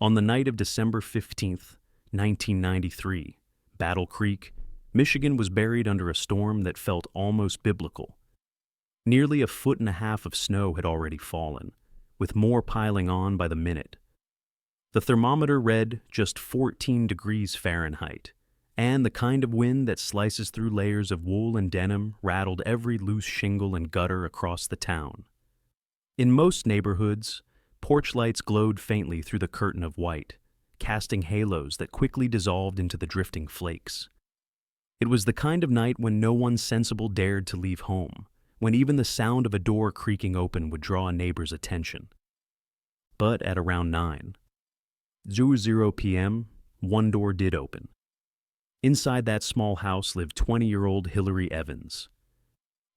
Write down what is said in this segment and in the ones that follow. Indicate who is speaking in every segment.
Speaker 1: On the night of December 15th, 1993, Battle Creek, Michigan was buried under a storm that felt almost biblical. Nearly 1.5 feet of snow had already fallen, with more piling on by the minute. The thermometer read just 14 degrees Fahrenheit, and the kind of wind that slices through layers of wool and denim rattled every loose shingle and gutter across the town. In most neighborhoods, porch lights glowed faintly through the curtain of white, casting halos that quickly dissolved into the drifting flakes. It was the kind of night when no one sensible dared to leave home, when even the sound of a door creaking open would draw a neighbor's attention. But at around 9:00 p.m., one door did open. Inside that small house lived 20-year-old Hillary Evans.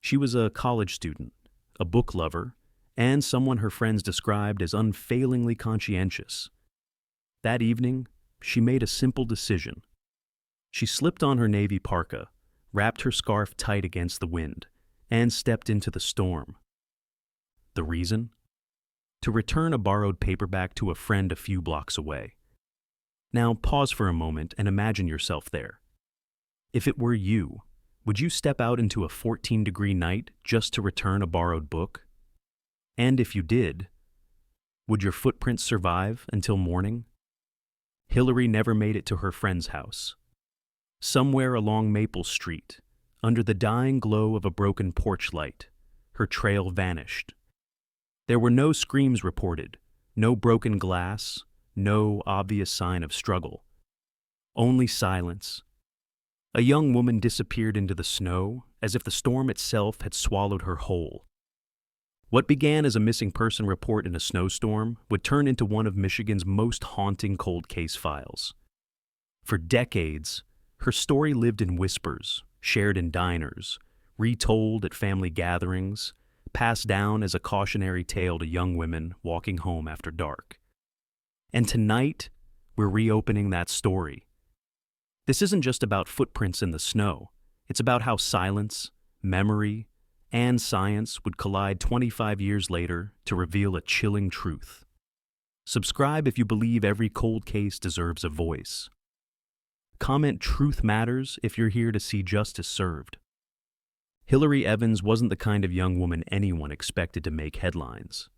Speaker 1: She was a college student, a book lover, and someone her friends described as unfailingly conscientious. That evening, she made a simple decision. She slipped on her navy parka, wrapped her scarf tight against the wind, and stepped into the storm. The reason? To return a borrowed paperback to a friend a few blocks away. Now pause for a moment and imagine yourself there. If it were you, would you step out into a 14-degree night just to return a borrowed book? And if you did, would your footprints survive until morning? Hillary never made it to her friend's house. Somewhere along Maple Street, under the dying glow of a broken porch light, her trail vanished. There were no screams reported, no broken glass, no obvious sign of struggle. Only silence. A young woman disappeared into the snow, as if the storm itself had swallowed her whole. What began as a missing person report in a snowstorm would turn into one of Michigan's most haunting cold case files. For decades, her story lived in whispers, shared in diners, retold at family gatherings, passed down as a cautionary tale to young women walking home after dark. And tonight, we're reopening that story. This isn't just about footprints in the snow. It's about how silence, memory, and science would collide 25 years later to reveal a chilling truth. Subscribe if you believe every cold case deserves a voice. Comment "Truth Matters" if you're here to see justice served. Hillary Evans wasn't the kind of young woman anyone expected to make headlines.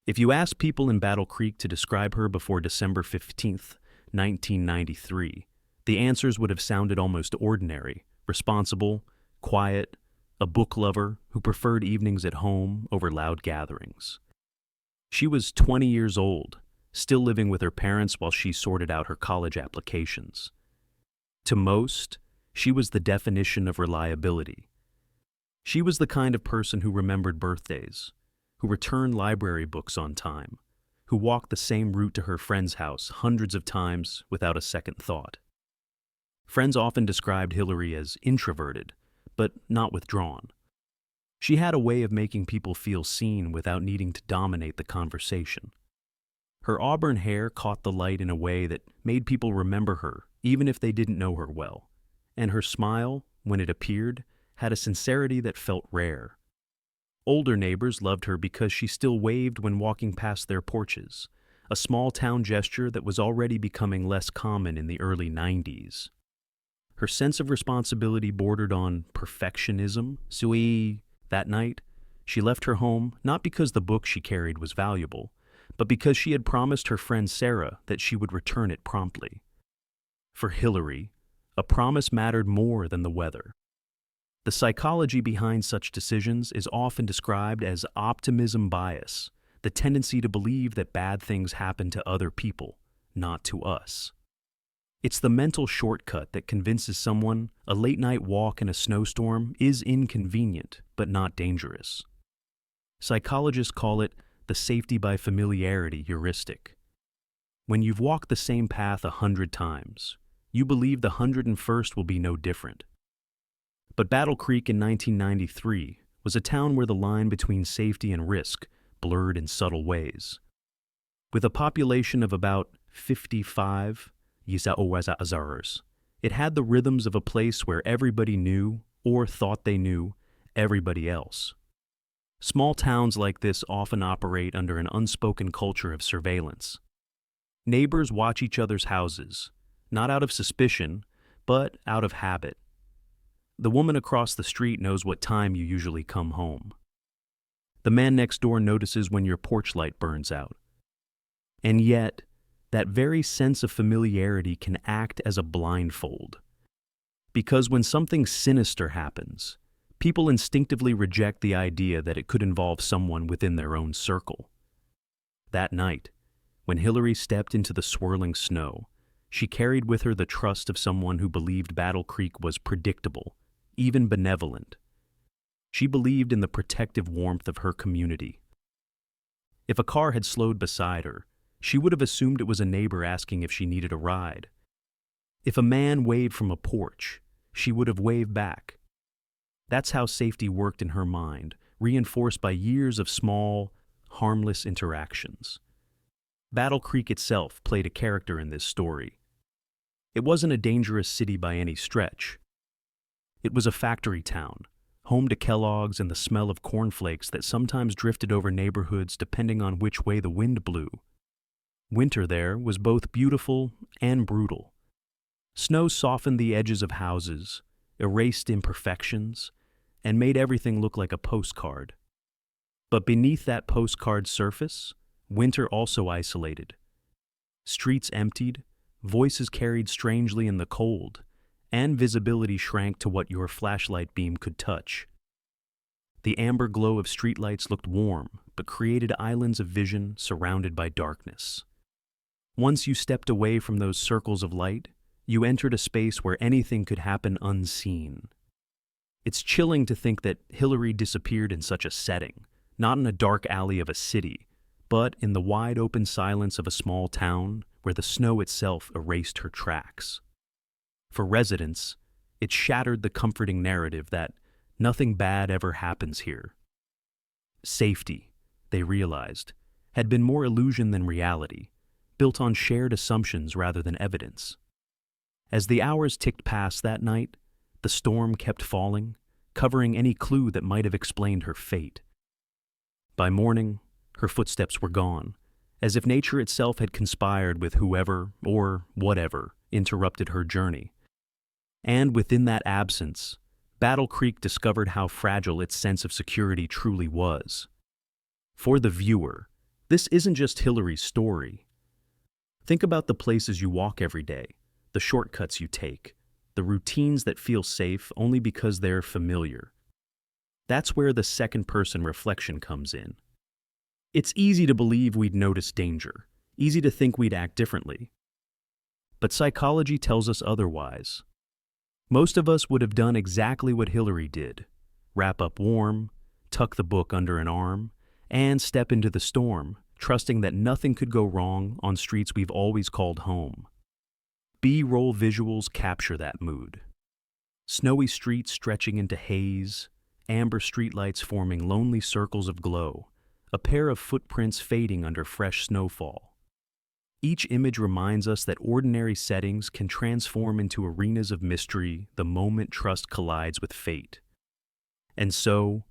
Speaker 1: If you asked people in Battle Creek to describe her before December 15th, 1993, the answers would have sounded almost ordinary: responsible, quiet, a book lover who preferred evenings at home over loud gatherings. She was 20 years old, still living with her parents while she sorted out her college applications. To most, she was the definition of reliability. She was the kind of person who remembered birthdays, who returned library books on time, who walked the same route to her friend's house hundreds of times without a second thought. Friends often described Hillary as introverted, but not withdrawn. She had a way of making people feel seen without needing to dominate the conversation. Her auburn hair caught the light in a way that made people remember her, even if they didn't know her well. And her smile, when it appeared, had a sincerity that felt rare. Older neighbors loved her because she still waved when walking past their porches, a small-town gesture that was already becoming less common in the early 90s. Her sense of responsibility bordered on perfectionism, so that night, she left her home not because the book she carried was valuable, but because she had promised her friend Sarah that she would return it promptly. For Hillary, a promise mattered more than the weather. The psychology behind such decisions is often described as optimism bias, the tendency to believe that bad things happen to other people, not to us. It's the mental shortcut that convinces someone a late-night walk in a snowstorm is inconvenient, but not dangerous. Psychologists call it the safety by familiarity heuristic. When you've walked the same path 100 times, you believe the 101st will be no different. But Battle Creek in 1993 was a town where the line between safety and risk blurred in subtle ways. With a population of about 55, it had the rhythms of a place where everybody knew, or thought they knew, everybody else. Small towns like this often operate under an unspoken culture of surveillance. Neighbors watch each other's houses, not out of suspicion, but out of habit. The woman across the street knows what time you usually come home. The man next door notices when your porch light burns out. And yet, that very sense of familiarity can act as a blindfold. Because when something sinister happens, people instinctively reject the idea that it could involve someone within their own circle. That night, when Hillary stepped into the swirling snow, she carried with her the trust of someone who believed Battle Creek was predictable, even benevolent. She believed in the protective warmth of her community. If a car had slowed beside her, she would have assumed it was a neighbor asking if she needed a ride. If a man waved from a porch, she would have waved back. That's how safety worked in her mind, reinforced by years of small, harmless interactions. Battle Creek itself played a character in this story. It wasn't a dangerous city by any stretch. It was a factory town, home to Kellogg's and the smell of cornflakes that sometimes drifted over neighborhoods depending on which way the wind blew. Winter there was both beautiful and brutal. Snow softened the edges of houses, erased imperfections, and made everything look like a postcard. But beneath that postcard surface, winter also isolated. Streets emptied, voices carried strangely in the cold, and visibility shrank to what your flashlight beam could touch. The amber glow of streetlights looked warm, but created islands of vision surrounded by darkness. Once you stepped away from those circles of light, you entered a space where anything could happen unseen. It's chilling to think that Hillary disappeared in such a setting, not in a dark alley of a city, but in the wide-open silence of a small town where the snow itself erased her tracks. For residents, it shattered the comforting narrative that nothing bad ever happens here. Safety, they realized, had been more illusion than reality, built on shared assumptions rather than evidence. As the hours ticked past that night, the storm kept falling, covering any clue that might have explained her fate. By morning, her footsteps were gone, as if nature itself had conspired with whoever, or whatever, interrupted her journey. And within that absence, Battle Creek discovered how fragile its sense of security truly was. For the viewer, this isn't just Hillary's story. Think about the places you walk every day, the shortcuts you take, the routines that feel safe only because they're familiar. That's where the second-person reflection comes in. It's easy to believe we'd notice danger, easy to think we'd act differently. But psychology tells us otherwise. Most of us would have done exactly what Hillary did: wrap up warm, tuck the book under an arm, and step into the storm, trusting that nothing could go wrong on streets we've always called home. B-roll visuals capture that mood. Snowy streets stretching into haze, amber streetlights forming lonely circles of glow, a pair of footprints fading under fresh snowfall. Each image reminds us that ordinary settings can transform into arenas of mystery the moment trust collides with fate. And so,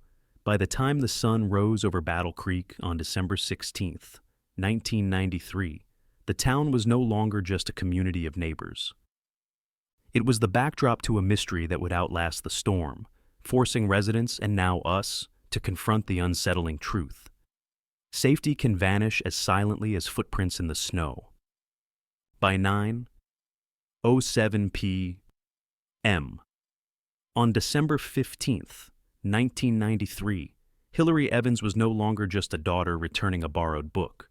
Speaker 1: by the time the sun rose over Battle Creek on December 16th, 1993, the town was no longer just a community of neighbors. It was the backdrop to a mystery that would outlast the storm, forcing residents, and now us, to confront the unsettling truth. Safety can vanish as silently as footprints in the snow. By 9:07 p.m. on December 15th, 1993, Hillary Evans was no longer just a daughter returning a borrowed book.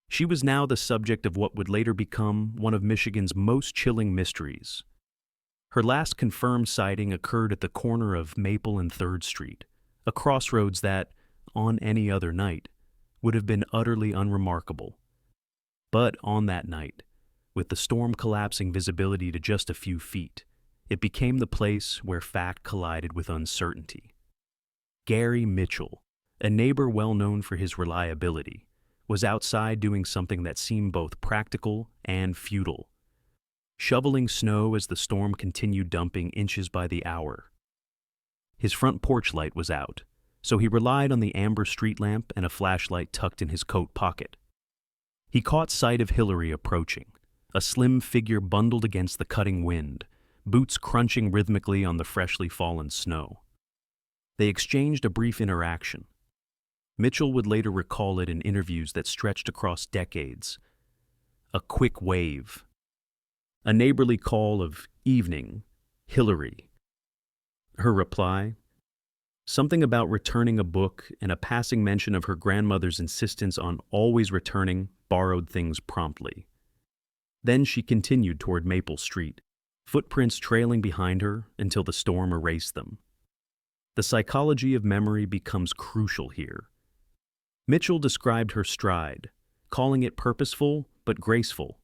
Speaker 1: She was now the subject of what would later become one of Michigan's most chilling mysteries. Her last confirmed sighting occurred at the corner of Maple and 3rd Street, a crossroads that, on any other night, would have been utterly unremarkable. But on that night, with the storm collapsing visibility to just a few feet, it became the place where fact collided with uncertainty. Gary Mitchell, a neighbor well known for his reliability, was outside doing something that seemed both practical and futile, shoveling snow as the storm continued dumping inches by the hour. His front porch light was out, so he relied on the amber street lamp and a flashlight tucked in his coat pocket. He caught sight of Hillary approaching, a slim figure bundled against the cutting wind, boots crunching rhythmically on the freshly fallen snow. They exchanged a brief interaction. Mitchell would later recall it in interviews that stretched across decades. A quick wave. A neighborly call of "Evening, Hillary." Her reply? Something about returning a book and a passing mention of her grandmother's insistence on always returning borrowed things promptly. Then she continued toward Maple Street, footprints trailing behind her until the storm erased them. The psychology of memory becomes crucial here. Mitchell described her stride, calling it purposeful but graceful.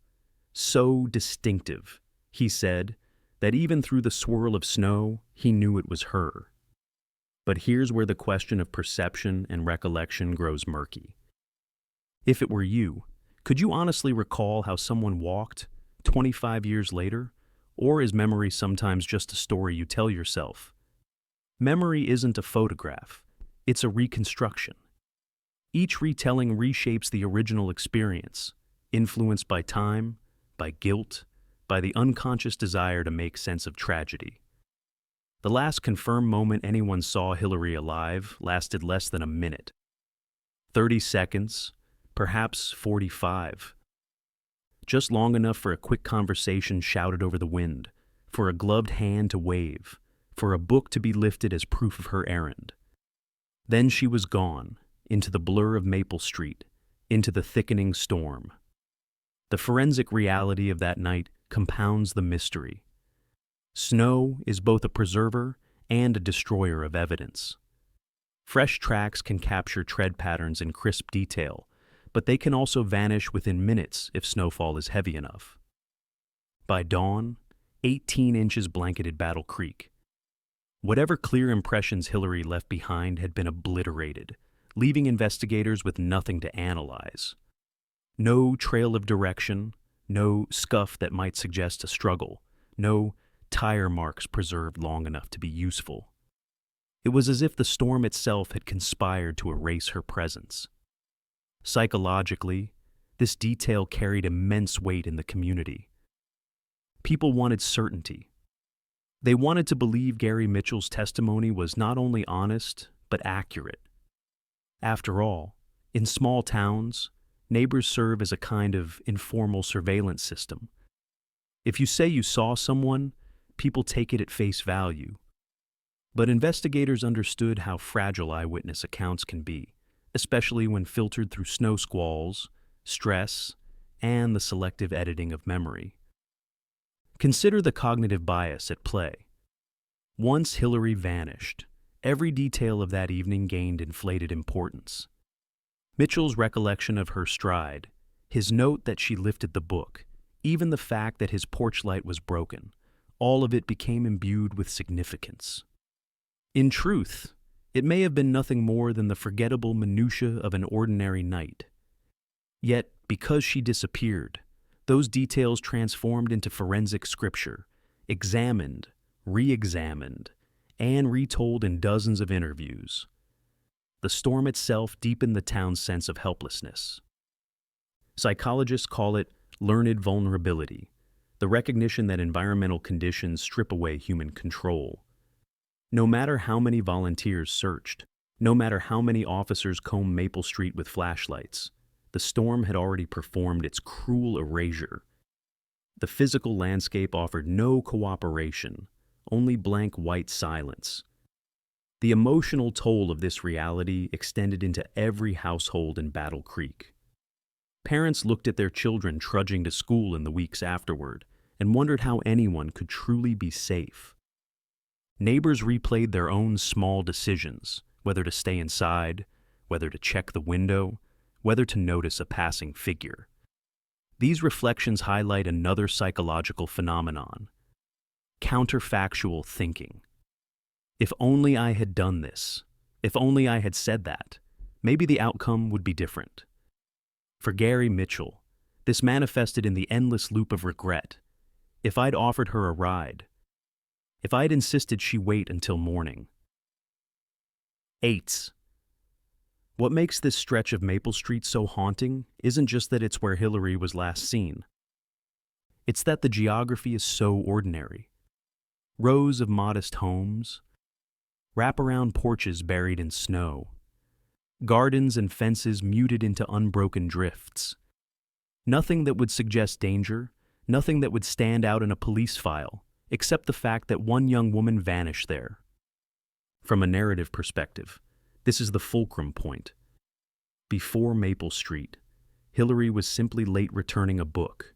Speaker 1: So distinctive, he said, that even through the swirl of snow, he knew it was her. But here's where the question of perception and recollection grows murky. If it were you, could you honestly recall how someone walked 25 years later? Or is memory sometimes just a story you tell yourself? Memory isn't a photograph, it's a reconstruction. Each retelling reshapes the original experience, influenced by time, by guilt, by the unconscious desire to make sense of tragedy. The last confirmed moment anyone saw Hillary alive lasted less than a minute. 30 seconds, perhaps 45. Just long enough for a quick conversation shouted over the wind, for a gloved hand to wave, for a book to be lifted as proof of her errand. Then she was gone, into the blur of Maple Street, into the thickening storm. The forensic reality of that night compounds the mystery. Snow is both a preserver and a destroyer of evidence. Fresh tracks can capture tread patterns in crisp detail, but they can also vanish within minutes if snowfall is heavy enough. By dawn, 18 inches blanketed Battle Creek. Whatever clear impressions Hillary left behind had been obliterated, leaving investigators with nothing to analyze. No trail of direction, no scuff that might suggest a struggle, no tire marks preserved long enough to be useful. It was as if the storm itself had conspired to erase her presence. Psychologically, this detail carried immense weight in the community. People wanted certainty. They wanted to believe Gary Mitchell's testimony was not only honest, but accurate. After all, in small towns, neighbors serve as a kind of informal surveillance system. If you say you saw someone, people take it at face value. But investigators understood how fragile eyewitness accounts can be, especially when filtered through snow squalls, stress, and the selective editing of memory. Consider the cognitive bias at play. Once Hillary vanished, every detail of that evening gained inflated importance. Mitchell's recollection of her stride, his note that she lifted the book, even the fact that his porch light was broken, all of it became imbued with significance. In truth, it may have been nothing more than the forgettable minutiae of an ordinary night. Yet, because she disappeared, those details transformed into forensic scripture, examined, re-examined, and retold in dozens of interviews. The storm itself deepened the town's sense of helplessness. Psychologists call it learned vulnerability, the recognition that environmental conditions strip away human control. No matter how many volunteers searched, no matter how many officers combed Maple Street with flashlights, the storm had already performed its cruel erasure. The physical landscape offered no cooperation, only blank white silence. The emotional toll of this reality extended into every household in Battle Creek. Parents looked at their children trudging to school in the weeks afterward and wondered how anyone could truly be safe. Neighbors replayed their own small decisions, whether to stay inside, whether to check the window, whether to notice a passing figure. These reflections highlight another psychological phenomenon: counterfactual thinking. If only I had done this, if only I had said that, maybe the outcome would be different. For Gary Mitchell, this manifested in the endless loop of regret. If I'd offered her a ride, if I'd insisted she wait until morning. 8. What makes this stretch of Maple Street so haunting isn't just that it's where Hillary was last seen. It's that the geography is so ordinary. Rows of modest homes, wraparound porches buried in snow, gardens and fences muted into unbroken drifts. Nothing that would suggest danger, nothing that would stand out in a police file, except the fact that one young woman vanished there. From a narrative perspective, this is the fulcrum point. Before Maple Street, Hillary was simply late returning a book.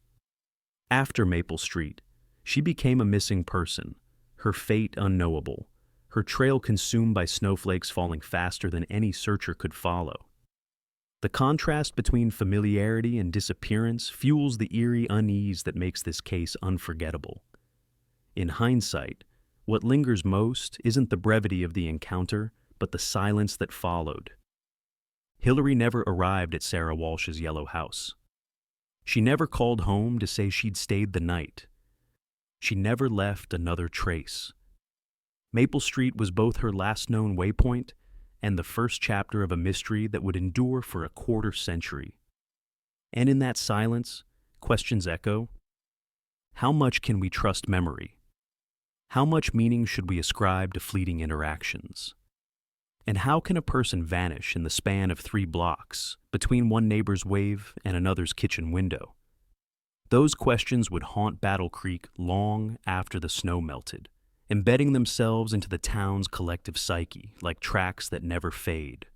Speaker 1: After Maple Street, she became a missing person, her fate unknowable, her trail consumed by snowflakes falling faster than any searcher could follow. The contrast between familiarity and disappearance fuels the eerie unease that makes this case unforgettable. In hindsight, what lingers most isn't the brevity of the encounter, but the silence that followed. Hillary never arrived at Sarah Walsh's yellow house. She never called home to say she'd stayed the night. She never left another trace. Maple Street was both her last known waypoint and the first chapter of a mystery that would endure for a quarter century. And in that silence, questions echo. How much can we trust memory? How much meaning should we ascribe to fleeting interactions? And how can a person vanish in the span of 3 blocks between one neighbor's wave and another's kitchen window? Those questions would haunt Battle Creek long after the snow melted, embedding themselves into the town's collective psyche like tracks that never fade.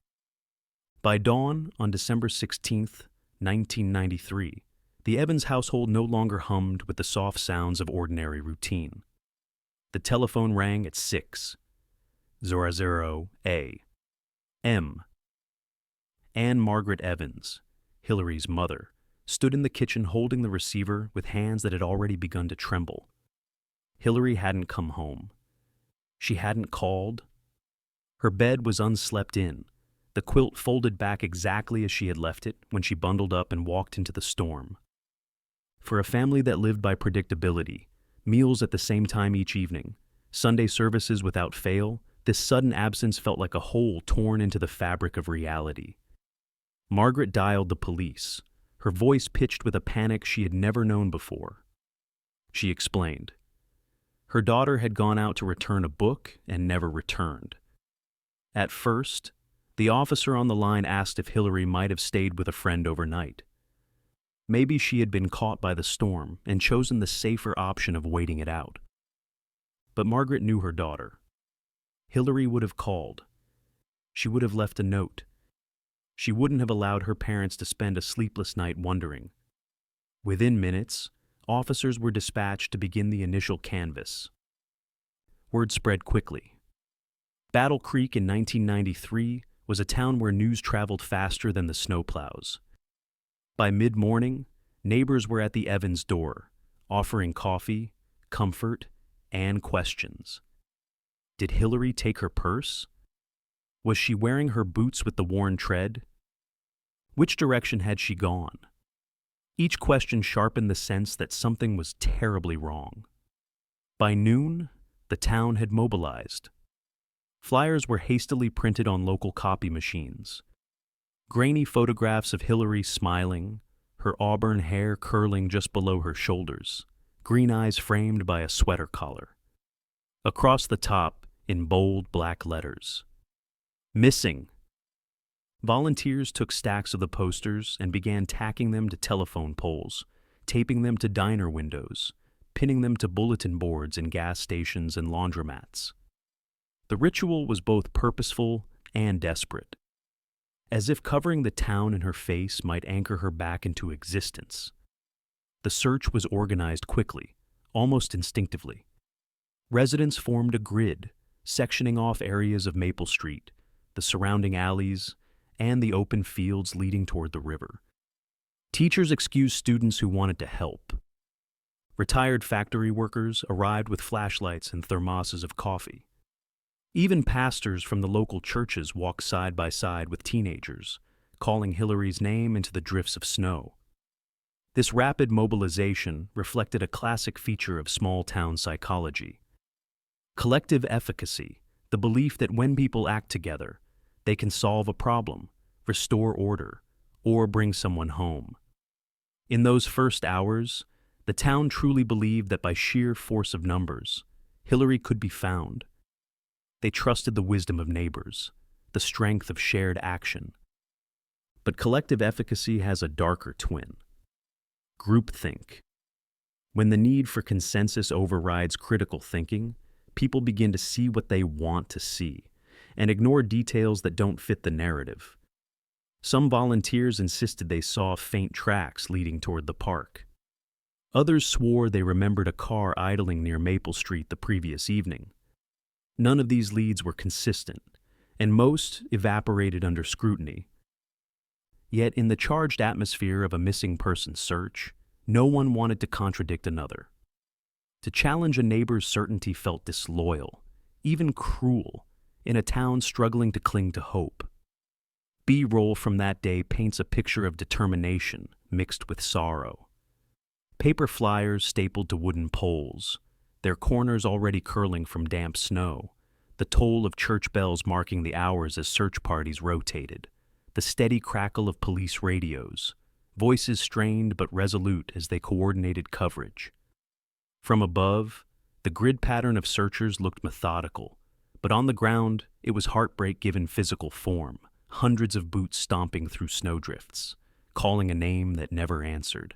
Speaker 1: By dawn on December 16th, 1993, the Evans household no longer hummed with the soft sounds of ordinary routine. The telephone rang at 6:00 a.m. Anne Margaret Evans, Hillary's mother, stood in the kitchen holding the receiver with hands that had already begun to tremble. Hillary hadn't come home. She hadn't called. Her bed was unslept in, the quilt folded back exactly as she had left it when she bundled up and walked into the storm. For a family that lived by predictability, meals at the same time each evening, Sunday services without fail, this sudden absence felt like a hole torn into the fabric of reality. Margaret dialed the police, her voice pitched with a panic she had never known before. She explained. Her daughter had gone out to return a book and never returned. At first, the officer on the line asked if Hillary might have stayed with a friend overnight. Maybe she had been caught by the storm and chosen the safer option of waiting it out. But Margaret knew her daughter. Hillary would have called. She would have left a note. She wouldn't have allowed her parents to spend a sleepless night wondering. Within minutes, officers were dispatched to begin the initial canvass. Word spread quickly. Battle Creek in 1993 was a town where news traveled faster than the snowplows. By mid-morning, neighbors were at the Evans' door, offering coffee, comfort, and questions. Did Hillary take her purse? Was she wearing her boots with the worn tread? Which direction had she gone? Each question sharpened the sense that something was terribly wrong. By noon, the town had mobilized. Flyers were hastily printed on local copy machines. Grainy photographs of Hillary smiling, her auburn hair curling just below her shoulders, green eyes framed by a sweater collar. Across the top, in bold black letters, "Missing." Volunteers took stacks of the posters and began tacking them to telephone poles, taping them to diner windows, pinning them to bulletin boards in gas stations and laundromats. The ritual was both purposeful and desperate, as if covering the town in her face might anchor her back into existence. The search was organized quickly, almost instinctively. Residents formed a grid, sectioning off areas of Maple Street, the surrounding alleys, and the open fields leading toward the river. Teachers excused students who wanted to help. Retired factory workers arrived with flashlights and thermoses of coffee. Even pastors from the local churches walked side by side with teenagers, calling Hillary's name into the drifts of snow. This rapid mobilization reflected a classic feature of small-town psychology. Collective efficacy, the belief that when people act together, they can solve a problem, restore order, or bring someone home. In those first hours, the town truly believed that by sheer force of numbers, Hillary could be found. They trusted the wisdom of neighbors, the strength of shared action. But collective efficacy has a darker twin: groupthink. When the need for consensus overrides critical thinking, people begin to see what they want to see and ignore details that don't fit the narrative. Some volunteers insisted they saw faint tracks leading toward the park. Others swore they remembered a car idling near Maple Street the previous evening. None of these leads were consistent, and most evaporated under scrutiny. Yet in the charged atmosphere of a missing person search, no one wanted to contradict another. To challenge a neighbor's certainty felt disloyal, even cruel, in a town struggling to cling to hope. B-roll from that day paints a picture of determination mixed with sorrow. Paper flyers stapled to wooden poles, their corners already curling from damp snow, the toll of church bells marking the hours as search parties rotated, the steady crackle of police radios, voices strained but resolute as they coordinated coverage. From above, the grid pattern of searchers looked methodical, but on the ground, it was heartbreak given physical form, hundreds of boots stomping through snowdrifts, calling a name that never answered.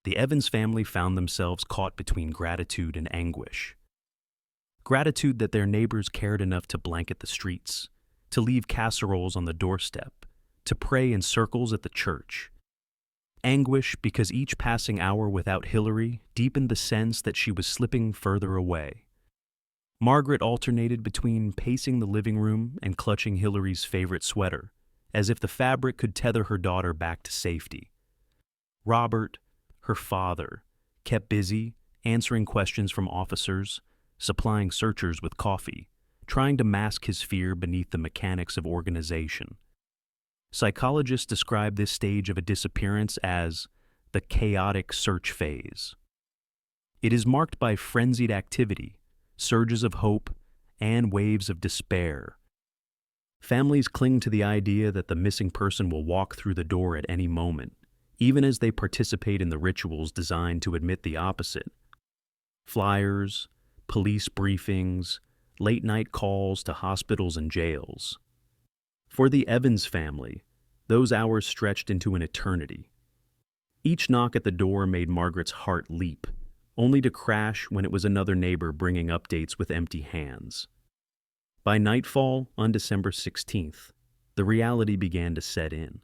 Speaker 1: The Evans family found themselves caught between gratitude and anguish. Gratitude that their neighbors cared enough to blanket the streets, to leave casseroles on the doorstep, to pray in circles at the church. Anguish because each passing hour without Hillary deepened the sense that she was slipping further away. Margaret alternated between pacing the living room and clutching Hillary's favorite sweater, as if the fabric could tether her daughter back to safety. Robert, her father, kept busy, answering questions from officers, supplying searchers with coffee, trying to mask his fear beneath the mechanics of organization. Psychologists describe this stage of a disappearance as the chaotic search phase. It is marked by frenzied activity, surges of hope, and waves of despair. Families cling to the idea that the missing person will walk through the door at any moment, even as they participate in the rituals designed to admit the opposite. Flyers, police briefings, late-night calls to hospitals and jails. For the Evans family, those hours stretched into an eternity. Each knock at the door made Margaret's heart leap, only to crash when it was another neighbor bringing updates with empty hands. By nightfall on December 16th, the reality began to set in.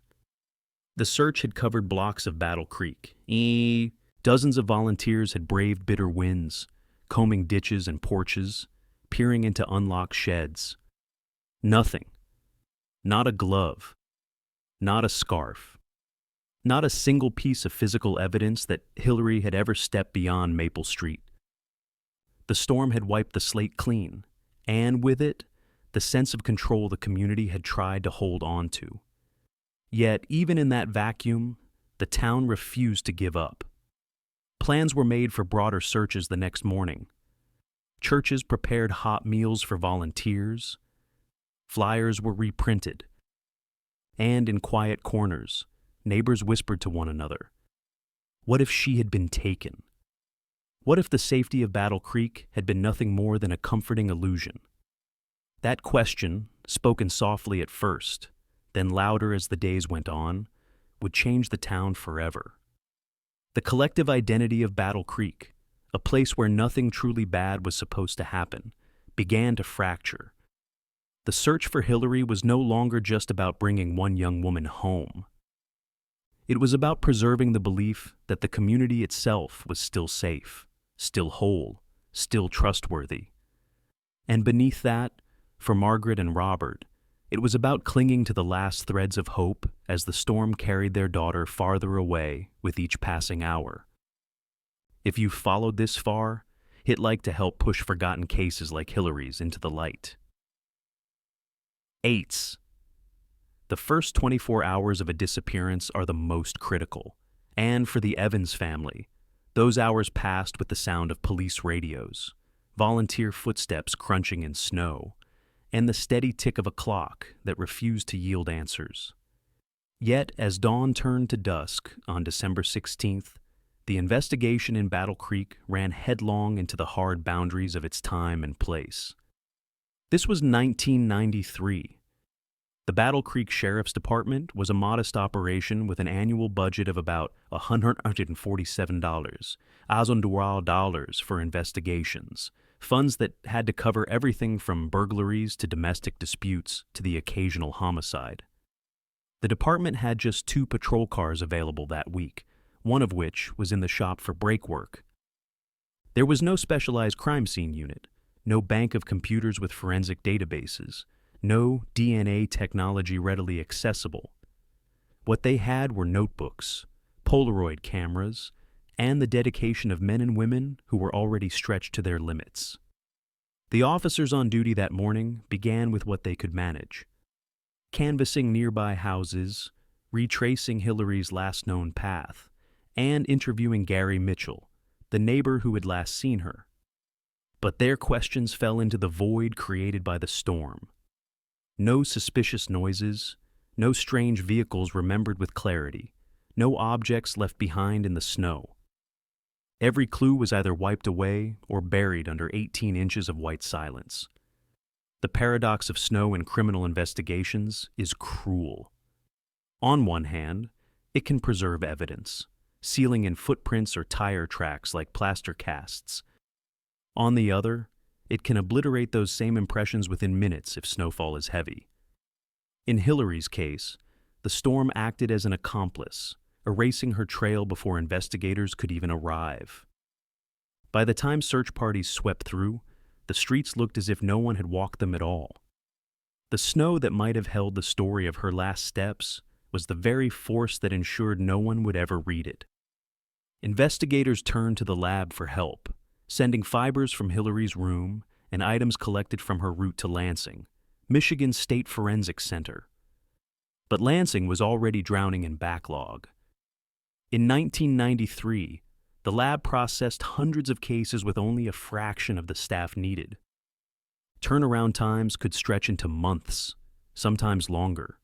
Speaker 1: The search had covered blocks of Battle Creek. Dozens of volunteers had braved bitter winds, combing ditches and porches, peering into unlocked sheds. Nothing. Not a glove. Not a scarf. Not a single piece of physical evidence that Hillary had ever stepped beyond Maple Street. The storm had wiped the slate clean, and with it, the sense of control the community had tried to hold on to. Yet, even in that vacuum, the town refused to give up. Plans were made for broader searches the next morning. Churches prepared hot meals for volunteers. Flyers were reprinted. And in quiet corners, neighbors whispered to one another, what if she had been taken? What if the safety of Battle Creek had been nothing more than a comforting illusion? That question, spoken softly at first, then louder as the days went on, would change the town forever. The collective identity of Battle Creek, a place where nothing truly bad was supposed to happen, began to fracture. The search for Hillary was no longer just about bringing one young woman home. It was about preserving the belief that the community itself was still safe, still whole, still trustworthy. And beneath that, for Margaret and Robert, it was about clinging to the last threads of hope as the storm carried their daughter farther away with each passing hour. If you've followed this far, hit like to help push forgotten cases like Hillary's into the light. 8. The first 24 hours of a disappearance are the most critical, and for the Evans family, those hours passed with the sound of police radios, volunteer footsteps crunching in snow, and the steady tick of a clock that refused to yield answers. Yet, as dawn turned to dusk on December 16th, the investigation in Battle Creek ran headlong into the hard boundaries of its time and place. This was 1993. The Battle Creek Sheriff's Department was a modest operation with an annual budget of about $147 dollars for investigations, funds that had to cover everything from burglaries to domestic disputes to the occasional homicide. The department had just 2 patrol cars available that week, one of which was in the shop for brake work. There was no specialized crime scene unit, no bank of computers with forensic databases, no DNA technology readily accessible. What they had were notebooks, Polaroid cameras, and the dedication of men and women who were already stretched to their limits. The officers on duty that morning began with what they could manage: canvassing nearby houses, retracing Hillary's last known path, and interviewing Gary Mitchell, the neighbor who had last seen her. But their questions fell into the void created by the storm. No suspicious noises, no strange vehicles remembered with clarity, no objects left behind in the snow. Every clue was either wiped away or buried under 18 inches of white silence. The paradox of snow in criminal investigations is cruel. On one hand, it can preserve evidence, sealing in footprints or tire tracks like plaster casts. On the other, it can obliterate those same impressions within minutes if snowfall is heavy. In Hillary's case, the storm acted as an accomplice, erasing her trail before investigators could even arrive. By the time search parties swept through, the streets looked as if no one had walked them at all. The snow that might have held the story of her last steps was the very force that ensured no one would ever read it. Investigators turned to the lab for help, sending fibers from Hillary's room and items collected from her route to Lansing, Michigan's State Forensic Center. But Lansing was already drowning in backlog. In 1993, the lab processed hundreds of cases with only a fraction of the staff needed. Turnaround times could stretch into months, sometimes longer.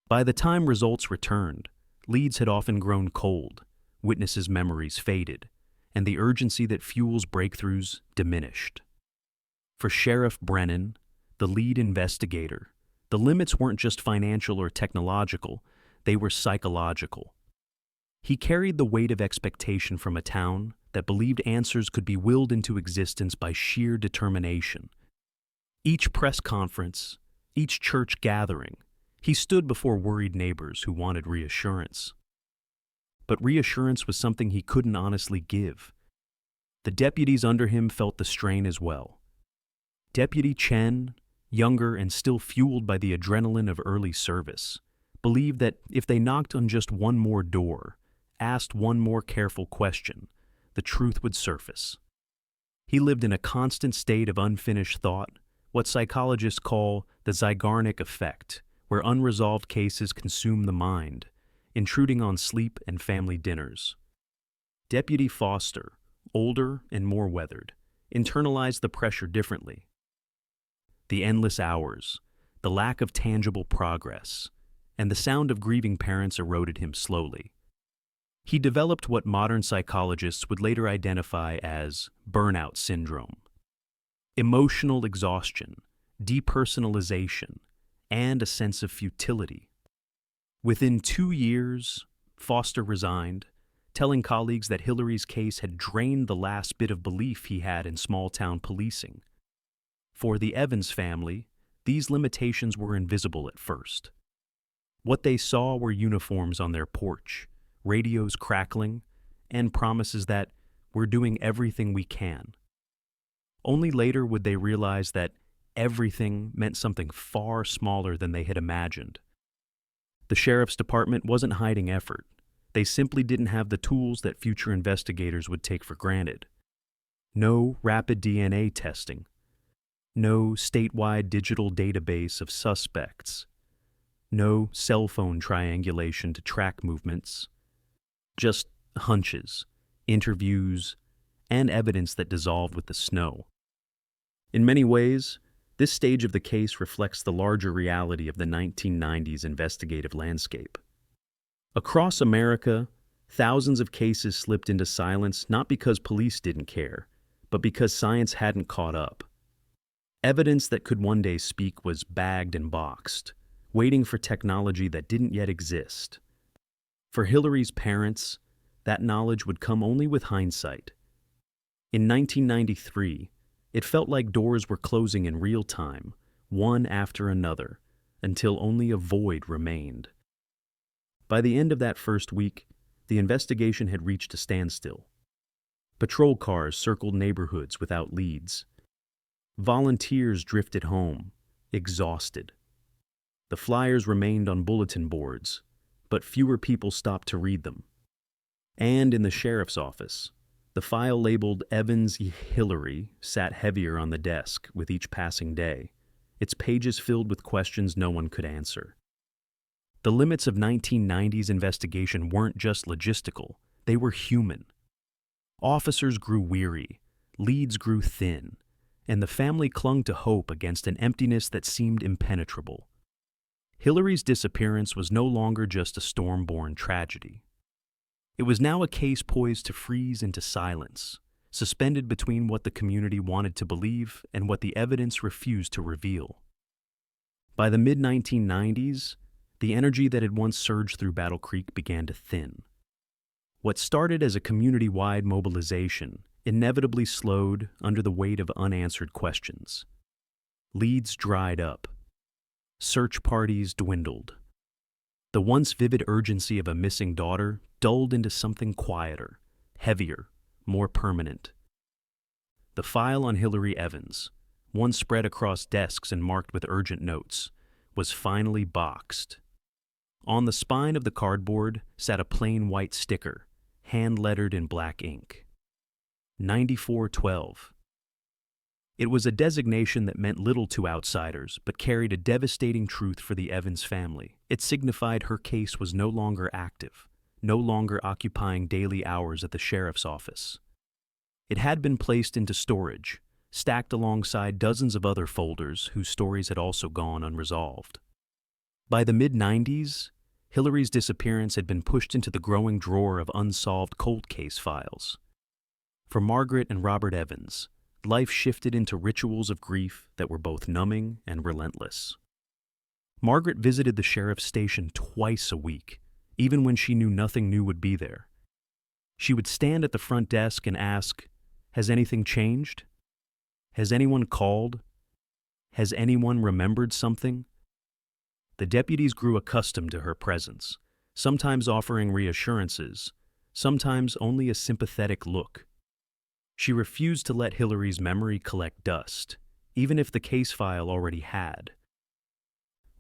Speaker 1: By the time results returned, leads had often grown cold, witnesses' memories faded, and the urgency that fuels breakthroughs diminished. For Sheriff Brennan, the lead investigator, the limits weren't just financial or technological, they were psychological. He carried the weight of expectation from a town that believed answers could be willed into existence by sheer determination. Each press conference, each church gathering, he stood before worried neighbors who wanted reassurance. But reassurance was something he couldn't honestly give. The deputies under him felt the strain as well. Deputy Chen, younger and still fueled by the adrenaline of early service, believed that if they knocked on just one more door, asked one more careful question, the truth would surface. He lived in a constant state of unfinished thought, what psychologists call the Zeigarnik effect, where unresolved cases consume the mind, intruding on sleep and family dinners. Deputy Foster, older and more weathered, internalized the pressure differently. The endless hours, the lack of tangible progress, and the sound of grieving parents eroded him slowly. He developed what modern psychologists would later identify as burnout syndrome. Emotional exhaustion, depersonalization, and a sense of futility. Within 2 years, Foster resigned, telling colleagues that Hillary's case had drained the last bit of belief he had in small-town policing. For the Evans family, these limitations were invisible at first. What they saw were uniforms on their porch, radios crackling, and promises that we're doing everything we can. Only later would they realize that everything meant something far smaller than they had imagined. The sheriff's department wasn't hiding effort. They simply didn't have the tools that future investigators would take for granted. No rapid DNA testing. No statewide digital database of suspects. No cell phone triangulation to track movements. Just hunches, interviews, and evidence that dissolved with the snow. In many ways, this stage of the case reflects the larger reality of the 1990s investigative landscape. Across America, thousands of cases slipped into silence not because police didn't care, but because science hadn't caught up. Evidence that could one day speak was bagged and boxed, waiting for technology that didn't yet exist. For Hillary's parents, that knowledge would come only with hindsight. In 1993, it felt like doors were closing in real time, one after another, until only a void remained. By the end of that first week, the investigation had reached a standstill. Patrol cars circled neighborhoods without leads. Volunteers drifted home, exhausted. The flyers remained on bulletin boards, but fewer people stopped to read them. And in the sheriff's office, the file labeled Evans Hillary sat heavier on the desk with each passing day, its pages filled with questions no one could answer. The limits of 1990's investigation weren't just logistical, they were human. Officers grew weary, leads grew thin, and the family clung to hope against an emptiness that seemed impenetrable. Hillary's disappearance was no longer just a storm-born tragedy. It was now a case poised to freeze into silence, suspended between what the community wanted to believe and what the evidence refused to reveal. By the mid-1990s, the energy that had once surged through Battle Creek began to thin. What started as a community-wide mobilization inevitably slowed under the weight of unanswered questions. Leads dried up. Search parties dwindled. The once vivid urgency of a missing daughter dulled into something quieter, heavier, more permanent. The file on Hillary Evans, once spread across desks and marked with urgent notes, was finally boxed. On the spine of the cardboard sat a plain white sticker, hand-lettered in black ink. 9412. It was a designation that meant little to outsiders, but carried a devastating truth for the Evans family. It signified her case was no longer active, no longer occupying daily hours at the sheriff's office. It had been placed into storage, stacked alongside dozens of other folders whose stories had also gone unresolved. By the mid-90s, Hillary's disappearance had been pushed into the growing drawer of unsolved cold case files. For Margaret and Robert Evans, life shifted into rituals of grief that were both numbing and relentless. Margaret visited the sheriff's station twice a week, even when she knew nothing new would be there. She would stand at the front desk and ask, "Has anything changed? Has anyone called? Has anyone remembered something?" The deputies grew accustomed to her presence, sometimes offering reassurances, sometimes only a sympathetic look. She refused to let Hillary's memory collect dust, even if the case file already had.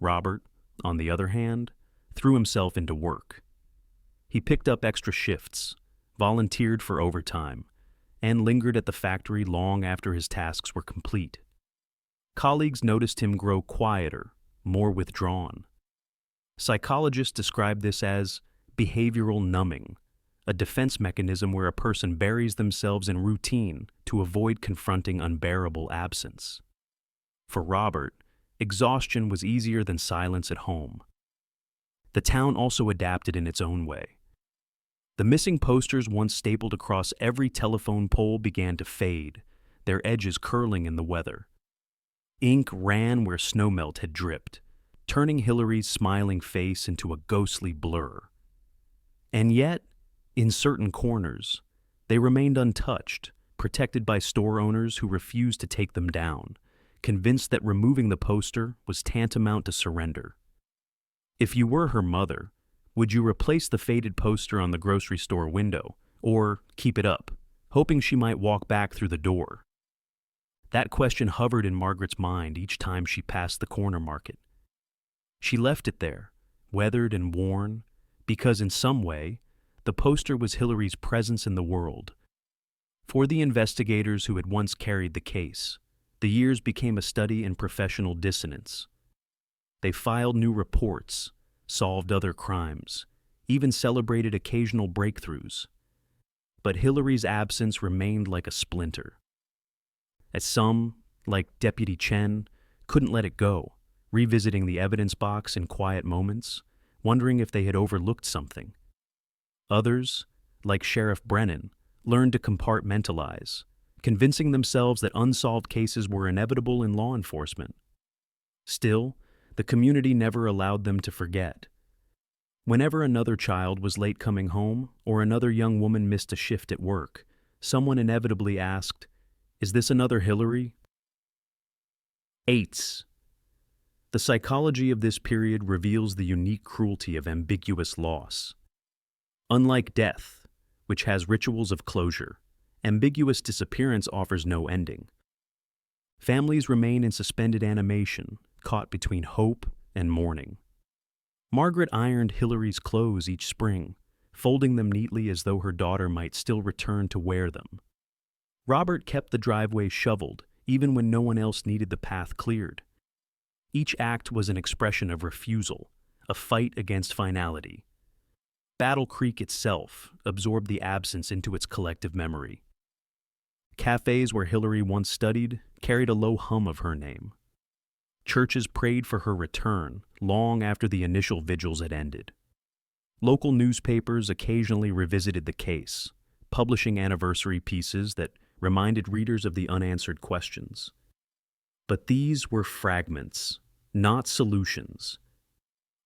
Speaker 1: Robert, on the other hand, threw himself into work. He picked up extra shifts, volunteered for overtime, and lingered at the factory long after his tasks were complete. Colleagues noticed him grow quieter, more withdrawn. Psychologists describe this as behavioral numbing, a defense mechanism where a person buries themselves in routine to avoid confronting unbearable absence. For Robert, exhaustion was easier than silence at home. The town also adapted in its own way. The missing posters once stapled across every telephone pole began to fade, their edges curling in the weather. Ink ran where snowmelt had dripped, turning Hillary's smiling face into a ghostly blur. And yet, in certain corners, they remained untouched, protected by store owners who refused to take them down, convinced that removing the poster was tantamount to surrender. If you were her mother, would you replace the faded poster on the grocery store window, or keep it up, hoping she might walk back through the door? That question hovered in Margaret's mind each time she passed the corner market. She left it there, weathered and worn, because in some way, the poster was Hillary's presence in the world. For the investigators who had once carried the case, the years became a study in professional dissonance. They filed new reports, solved other crimes, even celebrated occasional breakthroughs. But Hillary's absence remained like a splinter. As some, like Deputy Chen, couldn't let it go, revisiting the evidence box in quiet moments, wondering if they had overlooked something. Others, like Sheriff Brennan, learned to compartmentalize, convincing themselves that unsolved cases were inevitable in law enforcement. Still, the community never allowed them to forget. Whenever another child was late coming home or another young woman missed a shift at work, someone inevitably asked, "Is this another Hillary?" 8. The psychology of this period reveals the unique cruelty of ambiguous loss. Unlike death, which has rituals of closure, ambiguous disappearance offers no ending. Families remain in suspended animation, caught between hope and mourning. Margaret ironed Hillary's clothes each spring, folding them neatly as though her daughter might still return to wear them. Robert kept the driveway shoveled, even when no one else needed the path cleared. Each act was an expression of refusal, a fight against finality. Battle Creek itself absorbed the absence into its collective memory. Cafes where Hillary once studied carried a low hum of her name. Churches prayed for her return long after the initial vigils had ended. Local newspapers occasionally revisited the case, publishing anniversary pieces that reminded readers of the unanswered questions. But these were fragments, not solutions.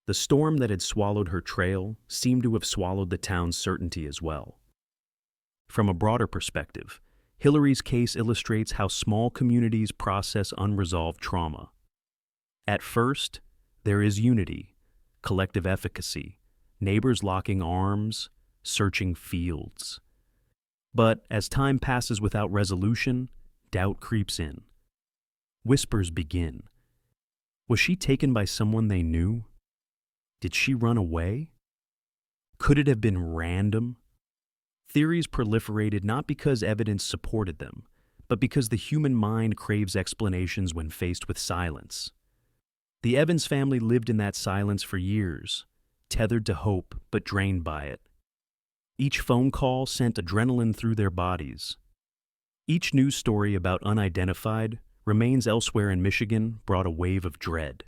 Speaker 1: The storm that had swallowed her trail seemed to have swallowed the town's certainty as well. From a broader perspective, Hillary's case illustrates how small communities process unresolved trauma. At first, there is unity, collective efficacy, neighbors locking arms, searching fields. But as time passes without resolution, doubt creeps in. Whispers begin. Was she taken by someone they knew? Did she run away? Could it have been random? Theories proliferated not because evidence supported them, but because the human mind craves explanations when faced with silence. The Evans family lived in that silence for years, tethered to hope but drained by it. Each phone call sent adrenaline through their bodies. Each news story about unidentified remains elsewhere in Michigan brought a wave of dread.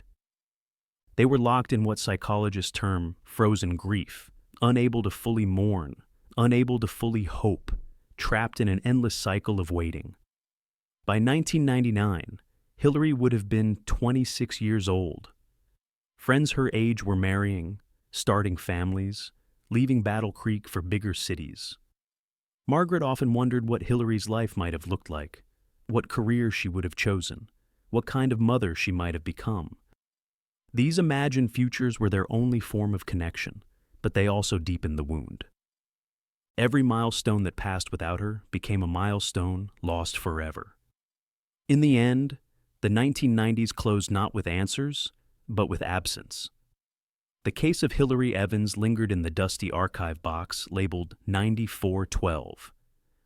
Speaker 1: They were locked in what psychologists term frozen grief, unable to fully mourn, unable to fully hope, trapped in an endless cycle of waiting. By 1999, Hillary would have been 26 years old. Friends her age were marrying, starting families, leaving Battle Creek for bigger cities. Margaret often wondered what Hillary's life might have looked like, what career she would have chosen, what kind of mother she might have become. These imagined futures were their only form of connection, but they also deepened the wound. Every milestone that passed without her became a milestone lost forever. In the end, the 1990s closed not with answers, but with absence. The case of Hillary Evans lingered in the dusty archive box labeled 9412,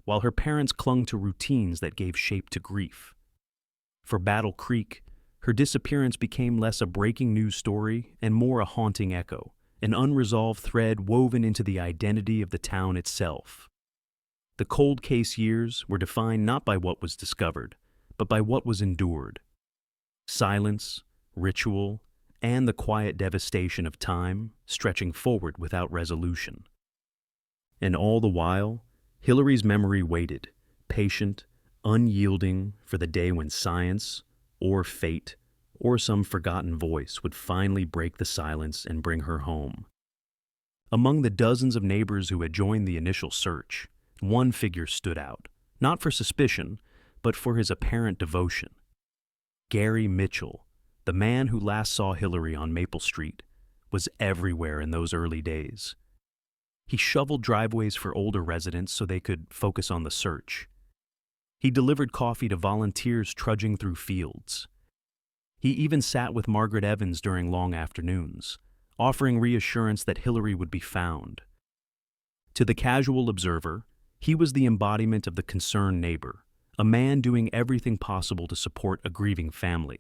Speaker 1: while her parents clung to routines that gave shape to grief. For Battle Creek, her disappearance became less a breaking news story and more a haunting echo, an unresolved thread woven into the identity of the town itself. The cold case years were defined not by what was discovered, but by what was endured. Silence, ritual, and the quiet devastation of time stretching forward without resolution. And all the while, Hillary's memory waited, patient, unyielding, for the day when science, or fate, or some forgotten voice would finally break the silence and bring her home. Among the dozens of neighbors who had joined the initial search, one figure stood out, not for suspicion, but for his apparent devotion. Gary Mitchell, the man who last saw Hillary on Maple Street, was everywhere in those early days. He shoveled driveways for older residents so they could focus on the search. He delivered coffee to volunteers trudging through fields. He even sat with Margaret Evans during long afternoons, offering reassurance that Hillary would be found. To the casual observer, he was the embodiment of the concerned neighbor, a man doing everything possible to support a grieving family.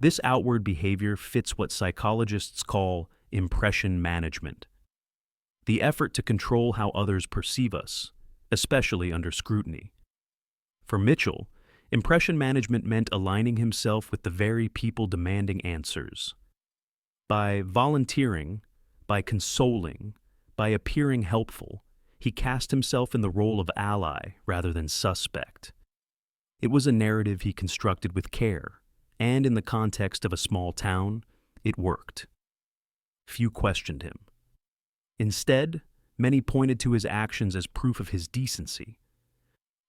Speaker 1: This outward behavior fits what psychologists call impression management, the effort to control how others perceive us, especially under scrutiny. For Mitchell, impression management meant aligning himself with the very people demanding answers. By volunteering, by consoling, by appearing helpful, he cast himself in the role of ally rather than suspect. It was a narrative he constructed with care, and in the context of a small town, it worked. Few questioned him. Instead, many pointed to his actions as proof of his decency.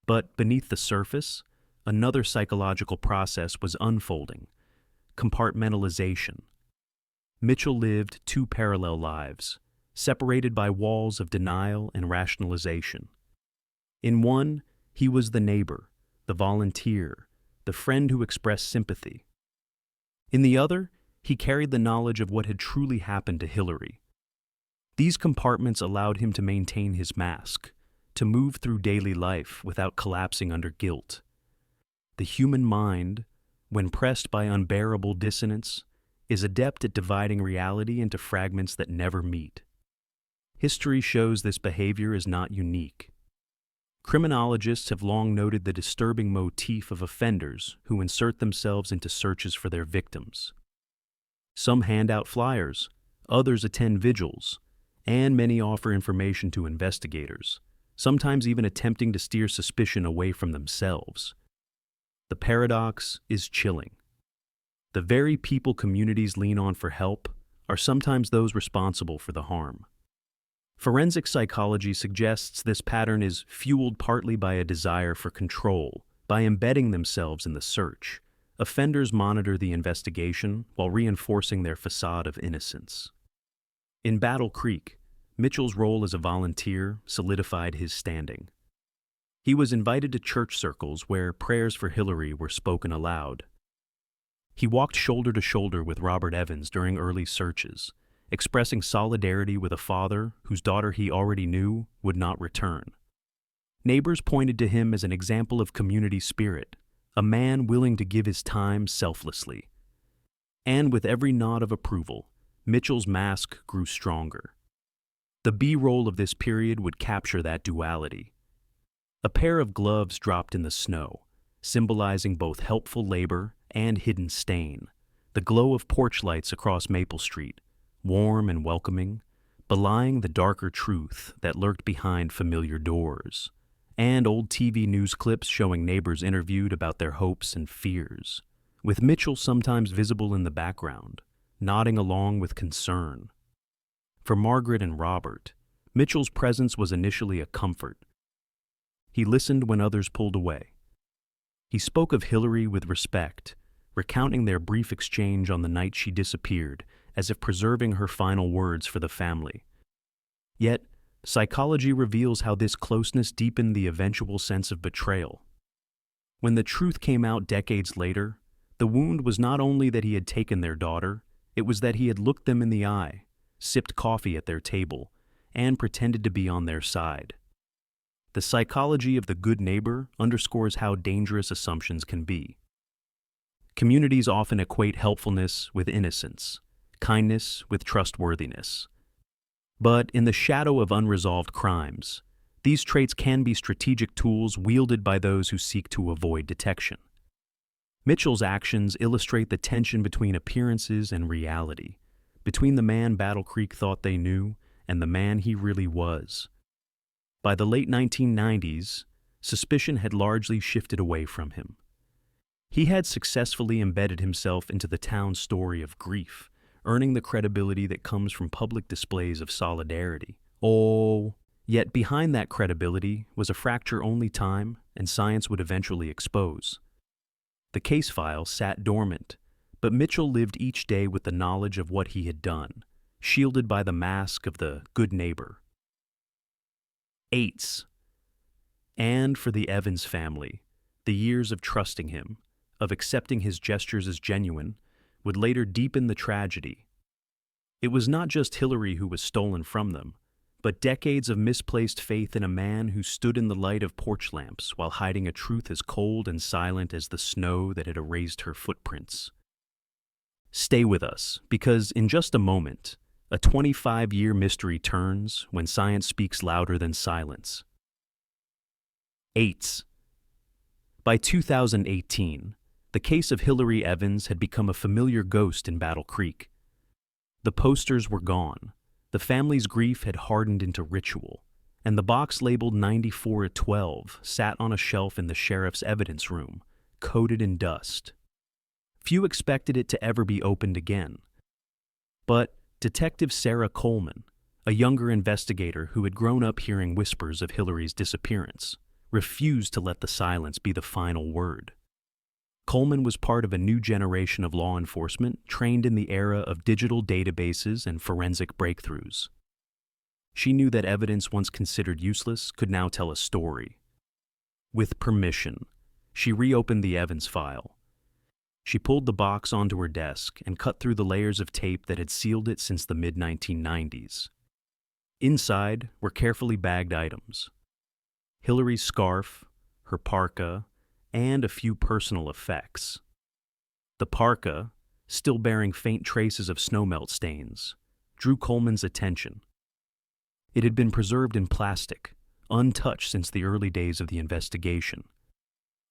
Speaker 1: But beneath the surface, another psychological process was unfolding: compartmentalization. Mitchell lived two parallel lives, separated by walls of denial and rationalization. In one, he was the neighbor, the volunteer, the friend who expressed sympathy. In the other, he carried the knowledge of what had truly happened to Hillary. These compartments allowed him to maintain his mask, to move through daily life without collapsing under guilt. The human mind, when pressed by unbearable dissonance, is adept at dividing reality into fragments that never meet. History shows this behavior is not unique. Criminologists have long noted the disturbing motif of offenders who insert themselves into searches for their victims. Some hand out flyers, others attend vigils, and many offer information to investigators, sometimes even attempting to steer suspicion away from themselves. The paradox is chilling. The very people communities lean on for help are sometimes those responsible for the harm. Forensic psychology suggests this pattern is fueled partly by a desire for control. By embedding themselves in the search, offenders monitor the investigation while reinforcing their facade of innocence. In Battle Creek, Mitchell's role as a volunteer solidified his standing. He was invited to church circles where prayers for Hillary were spoken aloud. He walked shoulder to shoulder with Robert Evans during early searches, expressing solidarity with a father whose daughter he already knew would not return. Neighbors pointed to him as an example of community spirit, a man willing to give his time selflessly. And with every nod of approval, Mitchell's mask grew stronger. The B-roll of this period would capture that duality. A pair of gloves dropped in the snow, symbolizing both helpful labor and hidden stain. The glow of porch lights across Maple Street, warm and welcoming, belying the darker truth that lurked behind familiar doors, and old TV news clips showing neighbors interviewed about their hopes and fears, with Mitchell sometimes visible in the background, nodding along with concern. For Margaret and Robert, Mitchell's presence was initially a comfort. He listened when others pulled away. He spoke of Hillary with respect, recounting their brief exchange on the night she disappeared, as if preserving her final words for the family. Yet, psychology reveals how this closeness deepened the eventual sense of betrayal. When the truth came out decades later, the wound was not only that he had taken their daughter, it was that he had looked them in the eye, sipped coffee at their table, and pretended to be on their side. The psychology of the good neighbor underscores how dangerous assumptions can be. Communities often equate helpfulness with innocence, kindness with trustworthiness. But in the shadow of unresolved crimes, these traits can be strategic tools wielded by those who seek to avoid detection. Mitchell's actions illustrate the tension between appearances and reality, between the man Battle Creek thought they knew and the man he really was. By the late 1990s, suspicion had largely shifted away from him. He had successfully embedded himself into the town's story of grief, earning the credibility that comes from public displays of solidarity. Yet behind that credibility was a fracture only time and science would eventually expose. The case file sat dormant, but Mitchell lived each day with the knowledge of what he had done, shielded by the mask of the good neighbor. Eights. And for the Evans family, the years of trusting him, of accepting his gestures as genuine, would later deepen the tragedy. It was not just Hillary who was stolen from them, but decades of misplaced faith in a man who stood in the light of porch lamps while hiding a truth as cold and silent as the snow that had erased her footprints. Stay with us, because in just a moment, a 25-year mystery turns when science speaks louder than silence. Eights. By 2018, the case of Hillary Evans had become a familiar ghost in Battle Creek. The posters were gone, The family's grief had hardened into ritual, and the box labeled 94-12 sat on a shelf in the sheriff's evidence room, coated in dust. Few expected it to ever be opened again. But Detective Sarah Coleman, a younger investigator who had grown up hearing whispers of Hillary's disappearance, refused to let the silence be the final word. Coleman was part of a new generation of law enforcement trained in the era of digital databases and forensic breakthroughs. She knew that evidence once considered useless could now tell a story. With permission, she reopened the Evans file. She pulled the box onto her desk and cut through the layers of tape that had sealed it since the mid-1990s. Inside were carefully bagged items: Hillary's scarf, her parka, and a few personal effects. The parka, still bearing faint traces of snowmelt stains, drew Coleman's attention. It had been preserved in plastic, untouched since the early days of the investigation.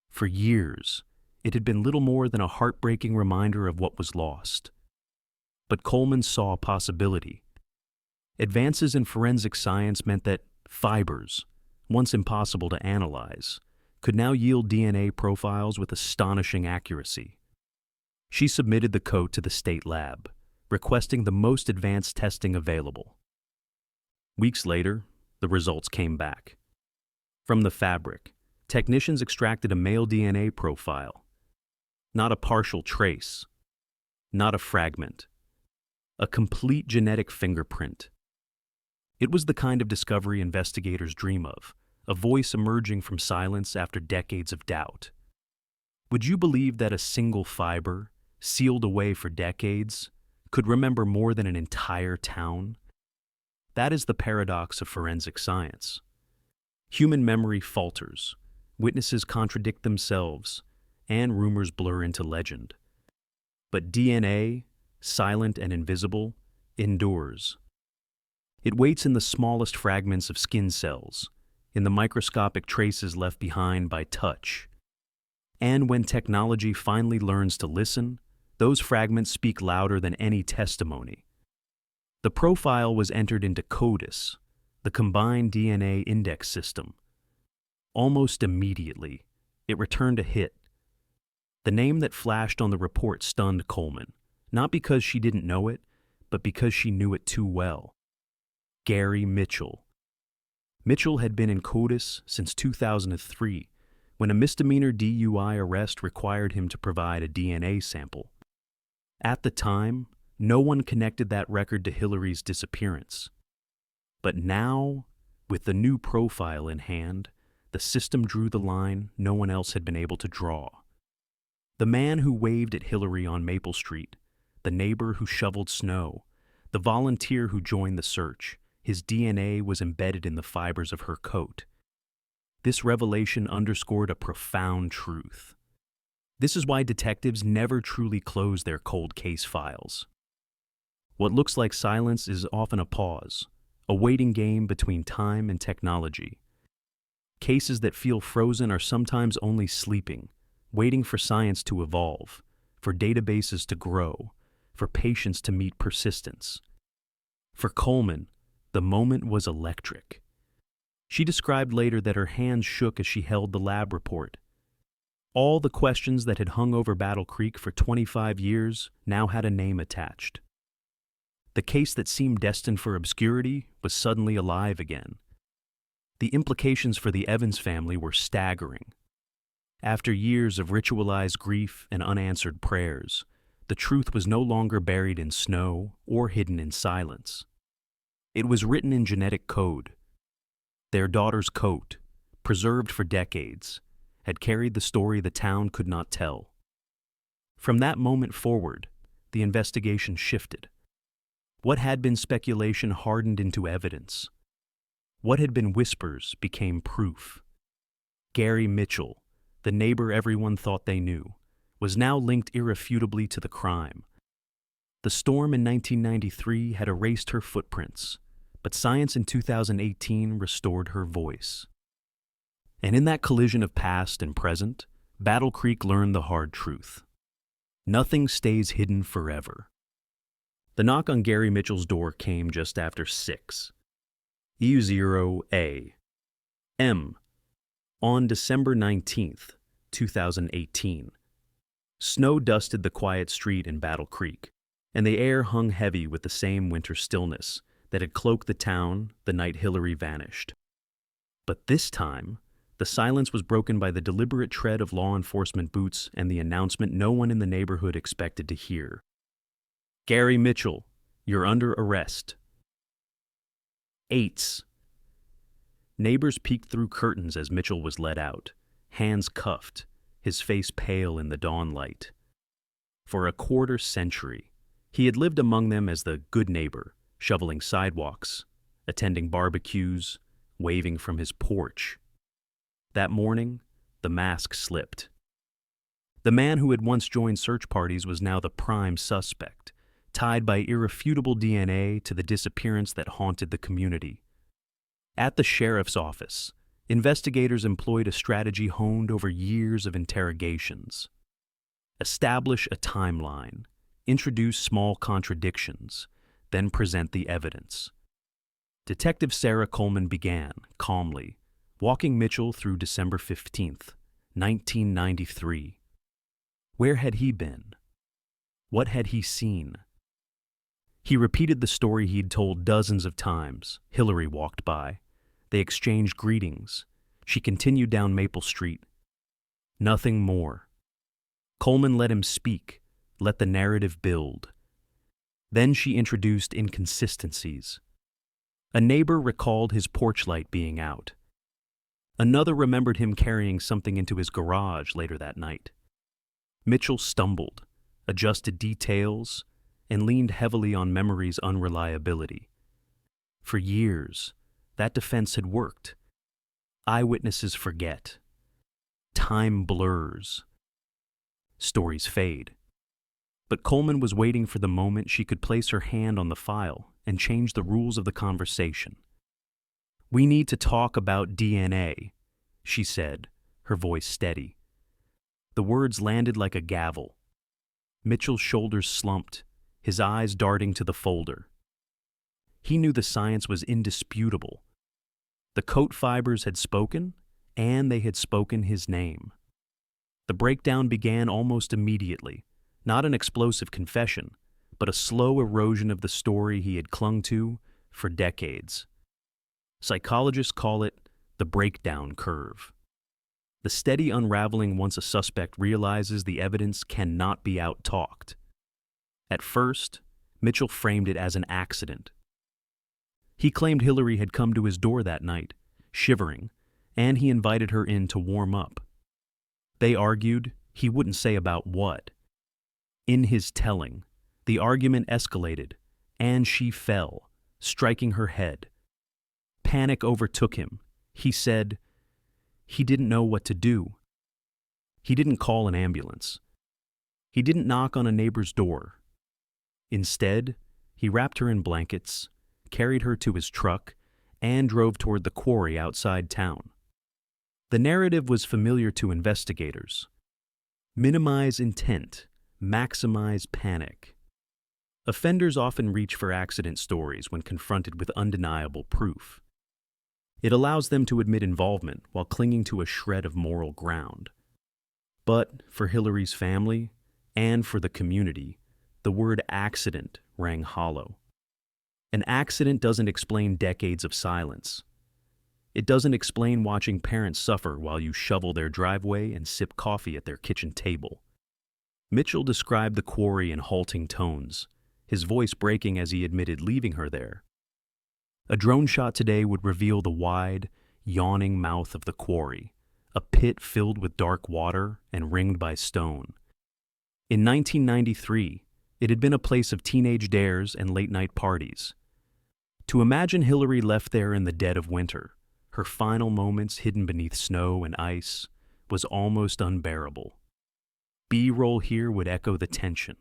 Speaker 1: For years, it had been little more than a heartbreaking reminder of what was lost. But Coleman saw a possibility. Advances in forensic science meant that fibers, once impossible to analyze, could now yield DNA profiles with astonishing accuracy. She submitted the coat to the state lab, requesting the most advanced testing available. Weeks later, the results came back. From the fabric, technicians extracted a male DNA profile. Not a partial trace, not a fragment, a complete genetic fingerprint. It was the kind of discovery investigators dream of, a voice emerging from silence after decades of doubt. Would you believe that a single fiber, sealed away for decades, could remember more than an entire town? That is the paradox of forensic science. Human memory falters, witnesses contradict themselves, and rumors blur into legend. But DNA, silent and invisible, endures. It waits in the smallest fragments of skin cells, in the microscopic traces left behind by touch. And when technology finally learns to listen, those fragments speak louder than any testimony. The profile was entered into CODIS, the Combined DNA Index System. Almost immediately, it returned a hit. The name that flashed on the report stunned Coleman, not because she didn't know it, but because she knew it too well. Gary Mitchell. Mitchell had been in CODIS since 2003, when a misdemeanor DUI arrest required him to provide a DNA sample. At the time, no one connected that record to Hillary's disappearance. But now, with the new profile in hand, the system drew the line no one else had been able to draw. The man who waved at Hillary on Maple Street, the neighbor who shoveled snow, the volunteer who joined the search, his DNA was embedded in the fibers of her coat. This revelation underscored a profound truth. This is why detectives never truly close their cold case files. What looks like silence is often a pause, a waiting game between time and technology. Cases that feel frozen are sometimes only sleeping, waiting for science to evolve, for databases to grow, for patience to meet persistence. For Coleman, the moment was electric. She described later that her hands shook as she held the lab report. All the questions that had hung over Battle Creek for 25 years now had a name attached. The case that seemed destined for obscurity was suddenly alive again. The implications for the Evans family were staggering. After years of ritualized grief and unanswered prayers, the truth was no longer buried in snow or hidden in silence. It was written in genetic code. Their daughter's coat, preserved for decades, had carried the story the town could not tell. From that moment forward, the investigation shifted. What had been speculation hardened into evidence. What had been whispers became proof. Gary Mitchell, the neighbor everyone thought they knew, was now linked irrefutably to the crime. The storm in 1993 had erased her footprints, but science in 2018 restored her voice. And in that collision of past and present, Battle Creek learned the hard truth. Nothing stays hidden forever. The knock on Gary Mitchell's door came just after 6. E0A. M. On December 19th, 2018. Snow dusted the quiet street in Battle Creek, and the air hung heavy with the same winter stillness that had cloaked the town the night Hillary vanished. But this time, the silence was broken by the deliberate tread of law enforcement boots and the announcement no one in the neighborhood expected to hear. Gary Mitchell, you're under arrest. 8. Neighbors peeked through curtains as Mitchell was let out, hands cuffed, his face pale in the dawn light. For a quarter century, he had lived among them as the good neighbor, shoveling sidewalks, attending barbecues, waving from his porch. That morning, the mask slipped. The man who had once joined search parties was now the prime suspect, tied by irrefutable DNA to the disappearance that haunted the community. At the sheriff's office, investigators employed a strategy honed over years of interrogations. Establish a timeline, introduce small contradictions, then present the evidence. Detective Sarah Coleman began, calmly, walking Mitchell through December 15th, 1993. Where had he been? What had he seen? He repeated the story he'd told dozens of times. Hillary walked by. They exchanged greetings. She continued down Maple Street. Nothing more. Coleman let him speak, let the narrative build. Then she introduced inconsistencies. A neighbor recalled his porch light being out. Another remembered him carrying something into his garage later that night. Mitchell stumbled, adjusted details, and leaned heavily on memory's unreliability. For years, that defense had worked. Eyewitnesses forget. Time blurs. Stories fade. But Coleman was waiting for the moment she could place her hand on the file and change the rules of the conversation. "We need to talk about DNA," she said, her voice steady. The words landed like a gavel. Mitchell's shoulders slumped, his eyes darting to the folder. He knew the science was indisputable. The coat fibers had spoken, and they had spoken his name. The breakdown began almost immediately, not an explosive confession, but a slow erosion of the story he had clung to for decades. Psychologists call it the breakdown curve. The steady unraveling once a suspect realizes the evidence cannot be out-talked. At first, Mitchell framed it as an accident. He claimed Hillary had come to his door that night, shivering, and he invited her in to warm up. They argued he wouldn't say about what. In his telling, the argument escalated, and she fell, striking her head. Panic overtook him. He said he didn't know what to do. He didn't call an ambulance. He didn't knock on a neighbor's door. Instead, he wrapped her in blankets, carried her to his truck, and drove toward the quarry outside town. The narrative was familiar to investigators. Minimize intent, maximize panic. Offenders often reach for accident stories when confronted with undeniable proof. It allows them to admit involvement while clinging to a shred of moral ground. But for Hillary's family, and for the community, the word accident rang hollow. An accident doesn't explain decades of silence. It doesn't explain watching parents suffer while you shovel their driveway and sip coffee at their kitchen table. Mitchell described the quarry in halting tones, his voice breaking as he admitted leaving her there. A drone shot today would reveal the wide, yawning mouth of the quarry, a pit filled with dark water and ringed by stone. In 1993, it had been a place of teenage dares and late-night parties. To imagine Hillary left there in the dead of winter, her final moments hidden beneath snow and ice, was almost unbearable. B-roll here would echo the tension.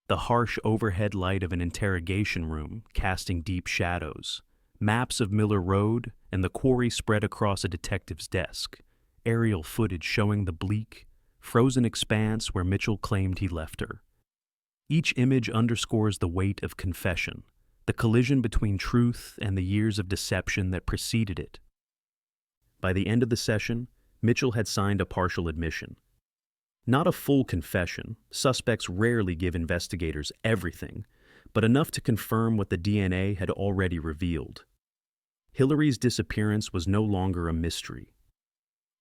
Speaker 1: The harsh overhead light of an interrogation room casting deep shadows, maps of Miller Road and the quarry spread across a detective's desk, aerial footage showing the bleak, frozen expanse where Mitchell claimed he left her. Each image underscores the weight of confession, the collision between truth and the years of deception that preceded it. By the end of the session, Mitchell had signed a partial admission. Not a full confession, suspects rarely give investigators everything, but enough to confirm what the DNA had already revealed. Hillary's disappearance was no longer a mystery.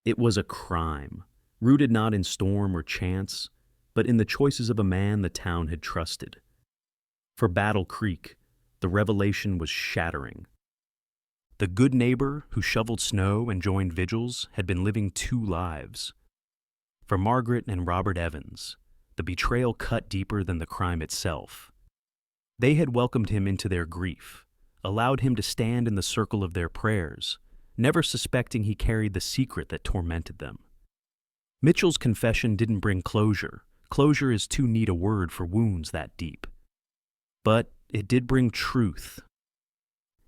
Speaker 1: It was a crime, rooted not in storm or chance, but in the choices of a man the town had trusted. For Battle Creek, the revelation was shattering. The good neighbor who shoveled snow and joined vigils had been living two lives. For Margaret and Robert Evans, the betrayal cut deeper than the crime itself. They had welcomed him into their grief, allowed him to stand in the circle of their prayers, never suspecting he carried the secret that tormented them. Mitchell's confession didn't bring closure. Closure is too neat a word for wounds that deep. But it did bring truth.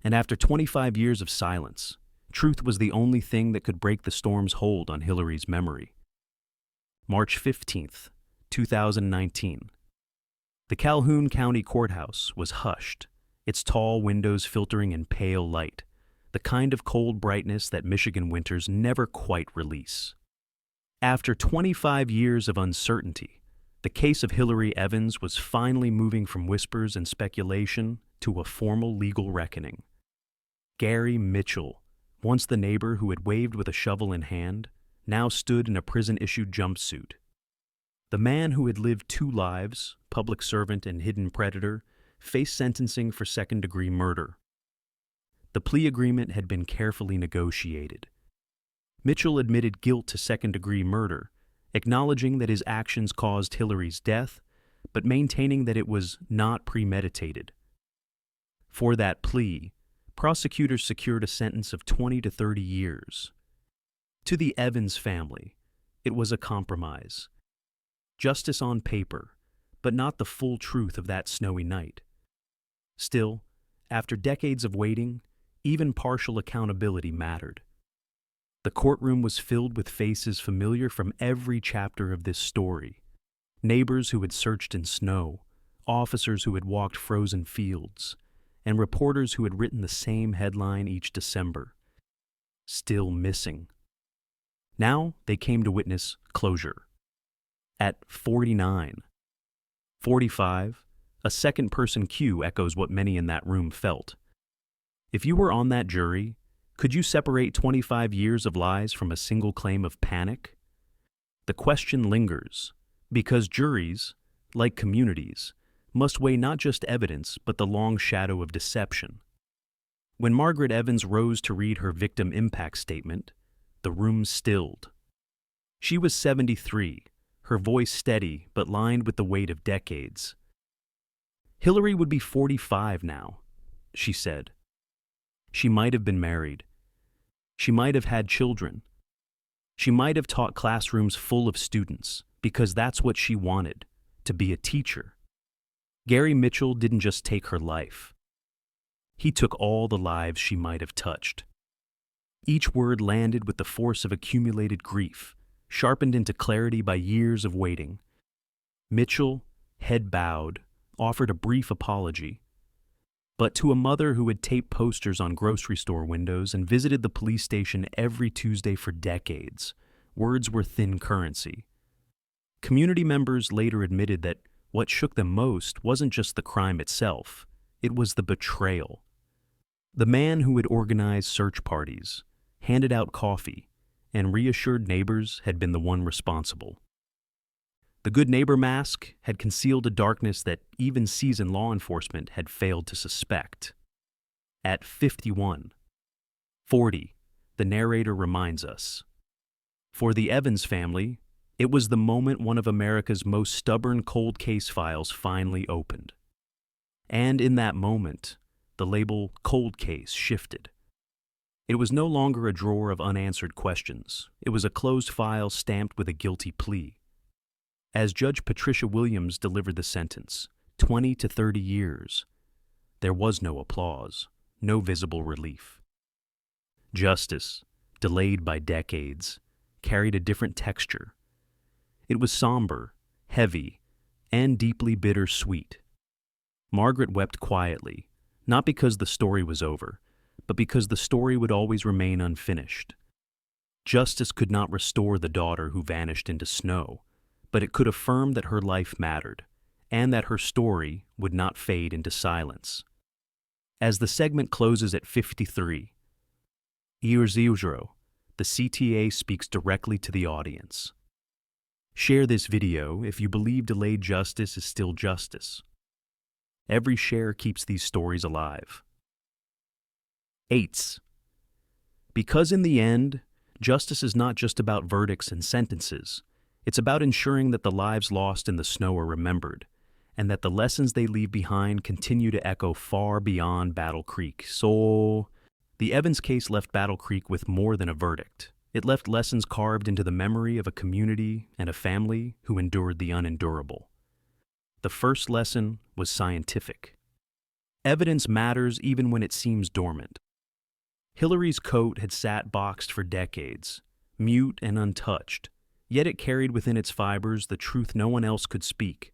Speaker 1: And after 25 years of silence, truth was the only thing that could break the storm's hold on Hillary's memory. March 15th, 2019. The Calhoun County Courthouse was hushed, its tall windows filtering in pale light, the kind of cold brightness that Michigan winters never quite release. After 25 years of uncertainty, the case of Hillary Evans was finally moving from whispers and speculation to a formal legal reckoning. Gary Mitchell, once the neighbor who had waved with a shovel in hand, now stood in a prison-issued jumpsuit. The man who had lived two lives, public servant and hidden predator, faced sentencing for second-degree murder. The plea agreement had been carefully negotiated. Mitchell admitted guilt to second-degree murder, acknowledging that his actions caused Hillary's death, but maintaining that it was not premeditated. For that plea, prosecutors secured a sentence of 20 to 30 years. To the Evans family, it was a compromise. Justice on paper, but not the full truth of that snowy night. Still, after decades of waiting, even partial accountability mattered. The courtroom was filled with faces familiar from every chapter of this story. Neighbors who had searched in snow, officers who had walked frozen fields, and reporters who had written the same headline each December. Still missing. Now they came to witness closure. At 49, 45, a second-person cue echoes what many in that room felt. If you were on that jury, could you separate 25 years of lies from a single claim of panic? The question lingers, because juries, like communities, must weigh not just evidence but the long shadow of deception. When Margaret Evans rose to read her victim impact statement, the room stilled. She was 73, her voice steady but lined with the weight of decades. Hillary would be 45 now, she said. She might have been married. She might have had children. She might have taught classrooms full of students, because that's what she wanted, to be a teacher. Gary Mitchell didn't just take her life. He took all the lives she might have touched. Each word landed with the force of accumulated grief, sharpened into clarity by years of waiting. Mitchell, head bowed, offered a brief apology. But to a mother who had taped posters on grocery store windows and visited the police station every Tuesday for decades, words were thin currency. Community members later admitted that what shook them most wasn't just the crime itself, it was the betrayal. The man who had organized search parties, handed out coffee, and reassured neighbors had been the one responsible. The good neighbor mask had concealed a darkness that even seasoned law enforcement had failed to suspect. At 51, 40, the narrator reminds us. For the Evans family, it was the moment one of America's most stubborn cold case files finally opened. And in that moment, the label cold case shifted. It was no longer a drawer of unanswered questions. It was a closed file stamped with a guilty plea. As Judge Patricia Williams delivered the sentence, 20 to 30 years, there was no applause, no visible relief. Justice, delayed by decades, carried a different texture. It was somber, heavy, and deeply bittersweet. Margaret wept quietly, not because the story was over, but because the story would always remain unfinished. Justice could not restore the daughter who vanished into snow, but it could affirm that her life mattered, and that her story would not fade into silence. As the segment closes at 53, the CTA speaks directly to the audience. Share this video if you believe delayed justice is still justice. Every share keeps these stories alive. 8. Because in the end, justice is not just about verdicts and sentences. It's about ensuring that the lives lost in the snow are remembered, and that the lessons they leave behind continue to echo far beyond Battle Creek. So, the Evans case left Battle Creek with more than a verdict. It left lessons carved into the memory of a community and a family who endured the unendurable. The first lesson was scientific. Evidence matters even when it seems dormant. Hillary's coat had sat boxed for decades, mute and untouched, yet it carried within its fibers the truth no one else could speak.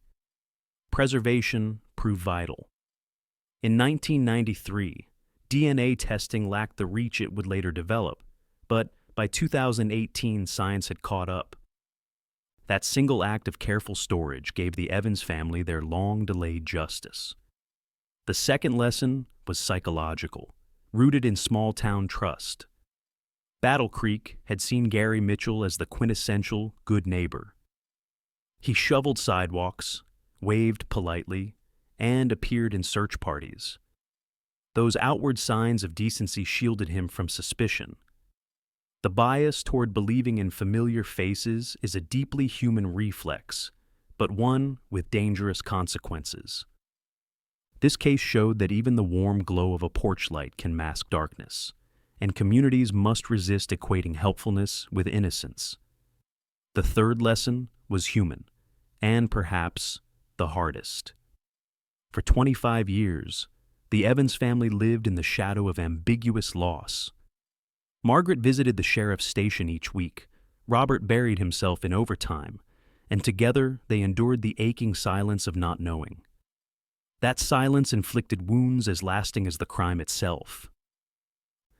Speaker 1: Preservation proved vital. In 1993, DNA testing lacked the reach it would later develop, but by 2018, science had caught up. That single act of careful storage gave the Evans family their long-delayed justice. The second lesson was psychological, rooted in small-town trust. Battle Creek had seen Gary Mitchell as the quintessential good neighbor. He shoveled sidewalks, waved politely, and appeared in search parties. Those outward signs of decency shielded him from suspicion. The bias toward believing in familiar faces is a deeply human reflex, but one with dangerous consequences. This case showed that even the warm glow of a porch light can mask darkness, and communities must resist equating helpfulness with innocence. The third lesson was human, and perhaps the hardest. For 25 years, the Evans family lived in the shadow of ambiguous loss. Margaret visited the sheriff's station each week. Robert buried himself in overtime, and together they endured the aching silence of not knowing. That silence inflicted wounds as lasting as the crime itself.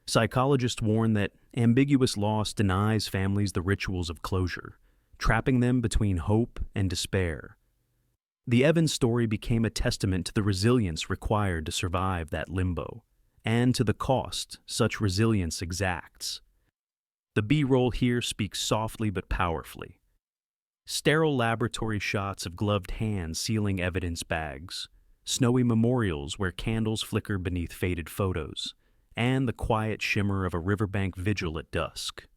Speaker 1: Psychologists warn that ambiguous loss denies families the rituals of closure, trapping them between hope and despair. The Evans story became a testament to the resilience required to survive that limbo, and to the cost such resilience exacts. The B-roll here speaks softly but powerfully. Sterile laboratory shots of gloved hands sealing evidence bags, snowy memorials where candles flicker beneath faded photos, and the quiet shimmer of a riverbank vigil at dusk.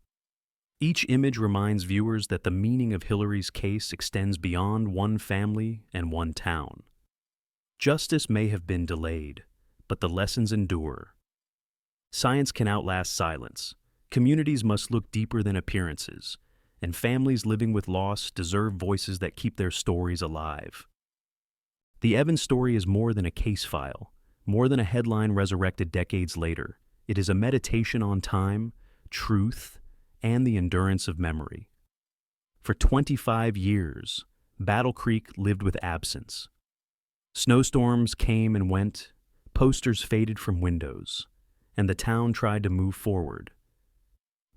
Speaker 1: Each image reminds viewers that the meaning of Hillary's case extends beyond one family and one town. Justice may have been delayed, but the lessons endure. Science can outlast silence. Communities must look deeper than appearances, and families living with loss deserve voices that keep their stories alive. The Evans story is more than a case file, more than a headline resurrected decades later. It is a meditation on time, truth, and the endurance of memory. For 25 years, Battle Creek lived with absence. Snowstorms came and went, posters faded from windows, and the town tried to move forward.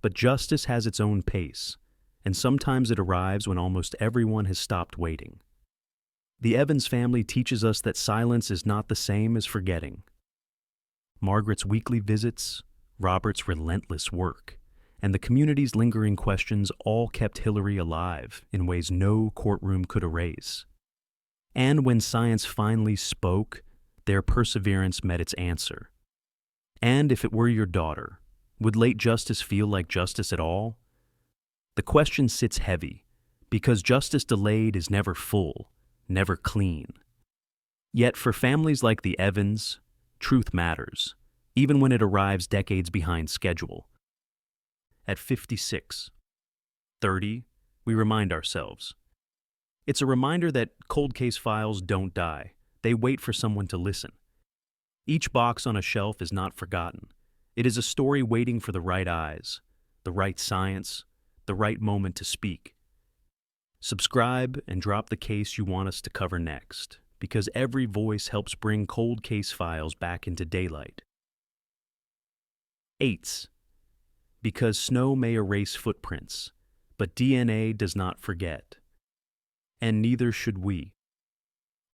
Speaker 1: But justice has its own pace, and sometimes it arrives when almost everyone has stopped waiting. The Evans family teaches us that silence is not the same as forgetting. Margaret's weekly visits, Robert's relentless work, and the community's lingering questions all kept Hillary alive in ways no courtroom could erase. And when science finally spoke, their perseverance met its answer. And if it were your daughter, would late justice feel like justice at all? The question sits heavy, because justice delayed is never full, never clean. Yet for families like the Evans, truth matters, even when it arrives decades behind schedule. At 56:30, we remind ourselves. It's a reminder that cold case files don't die. They wait for someone to listen. Each box on a shelf is not forgotten. It is a story waiting for the right eyes, the right science, the right moment to speak. Subscribe and drop the case you want us to cover next, because every voice helps bring cold case files back into daylight. 8. Because snow may erase footprints, but DNA does not forget. And neither should we.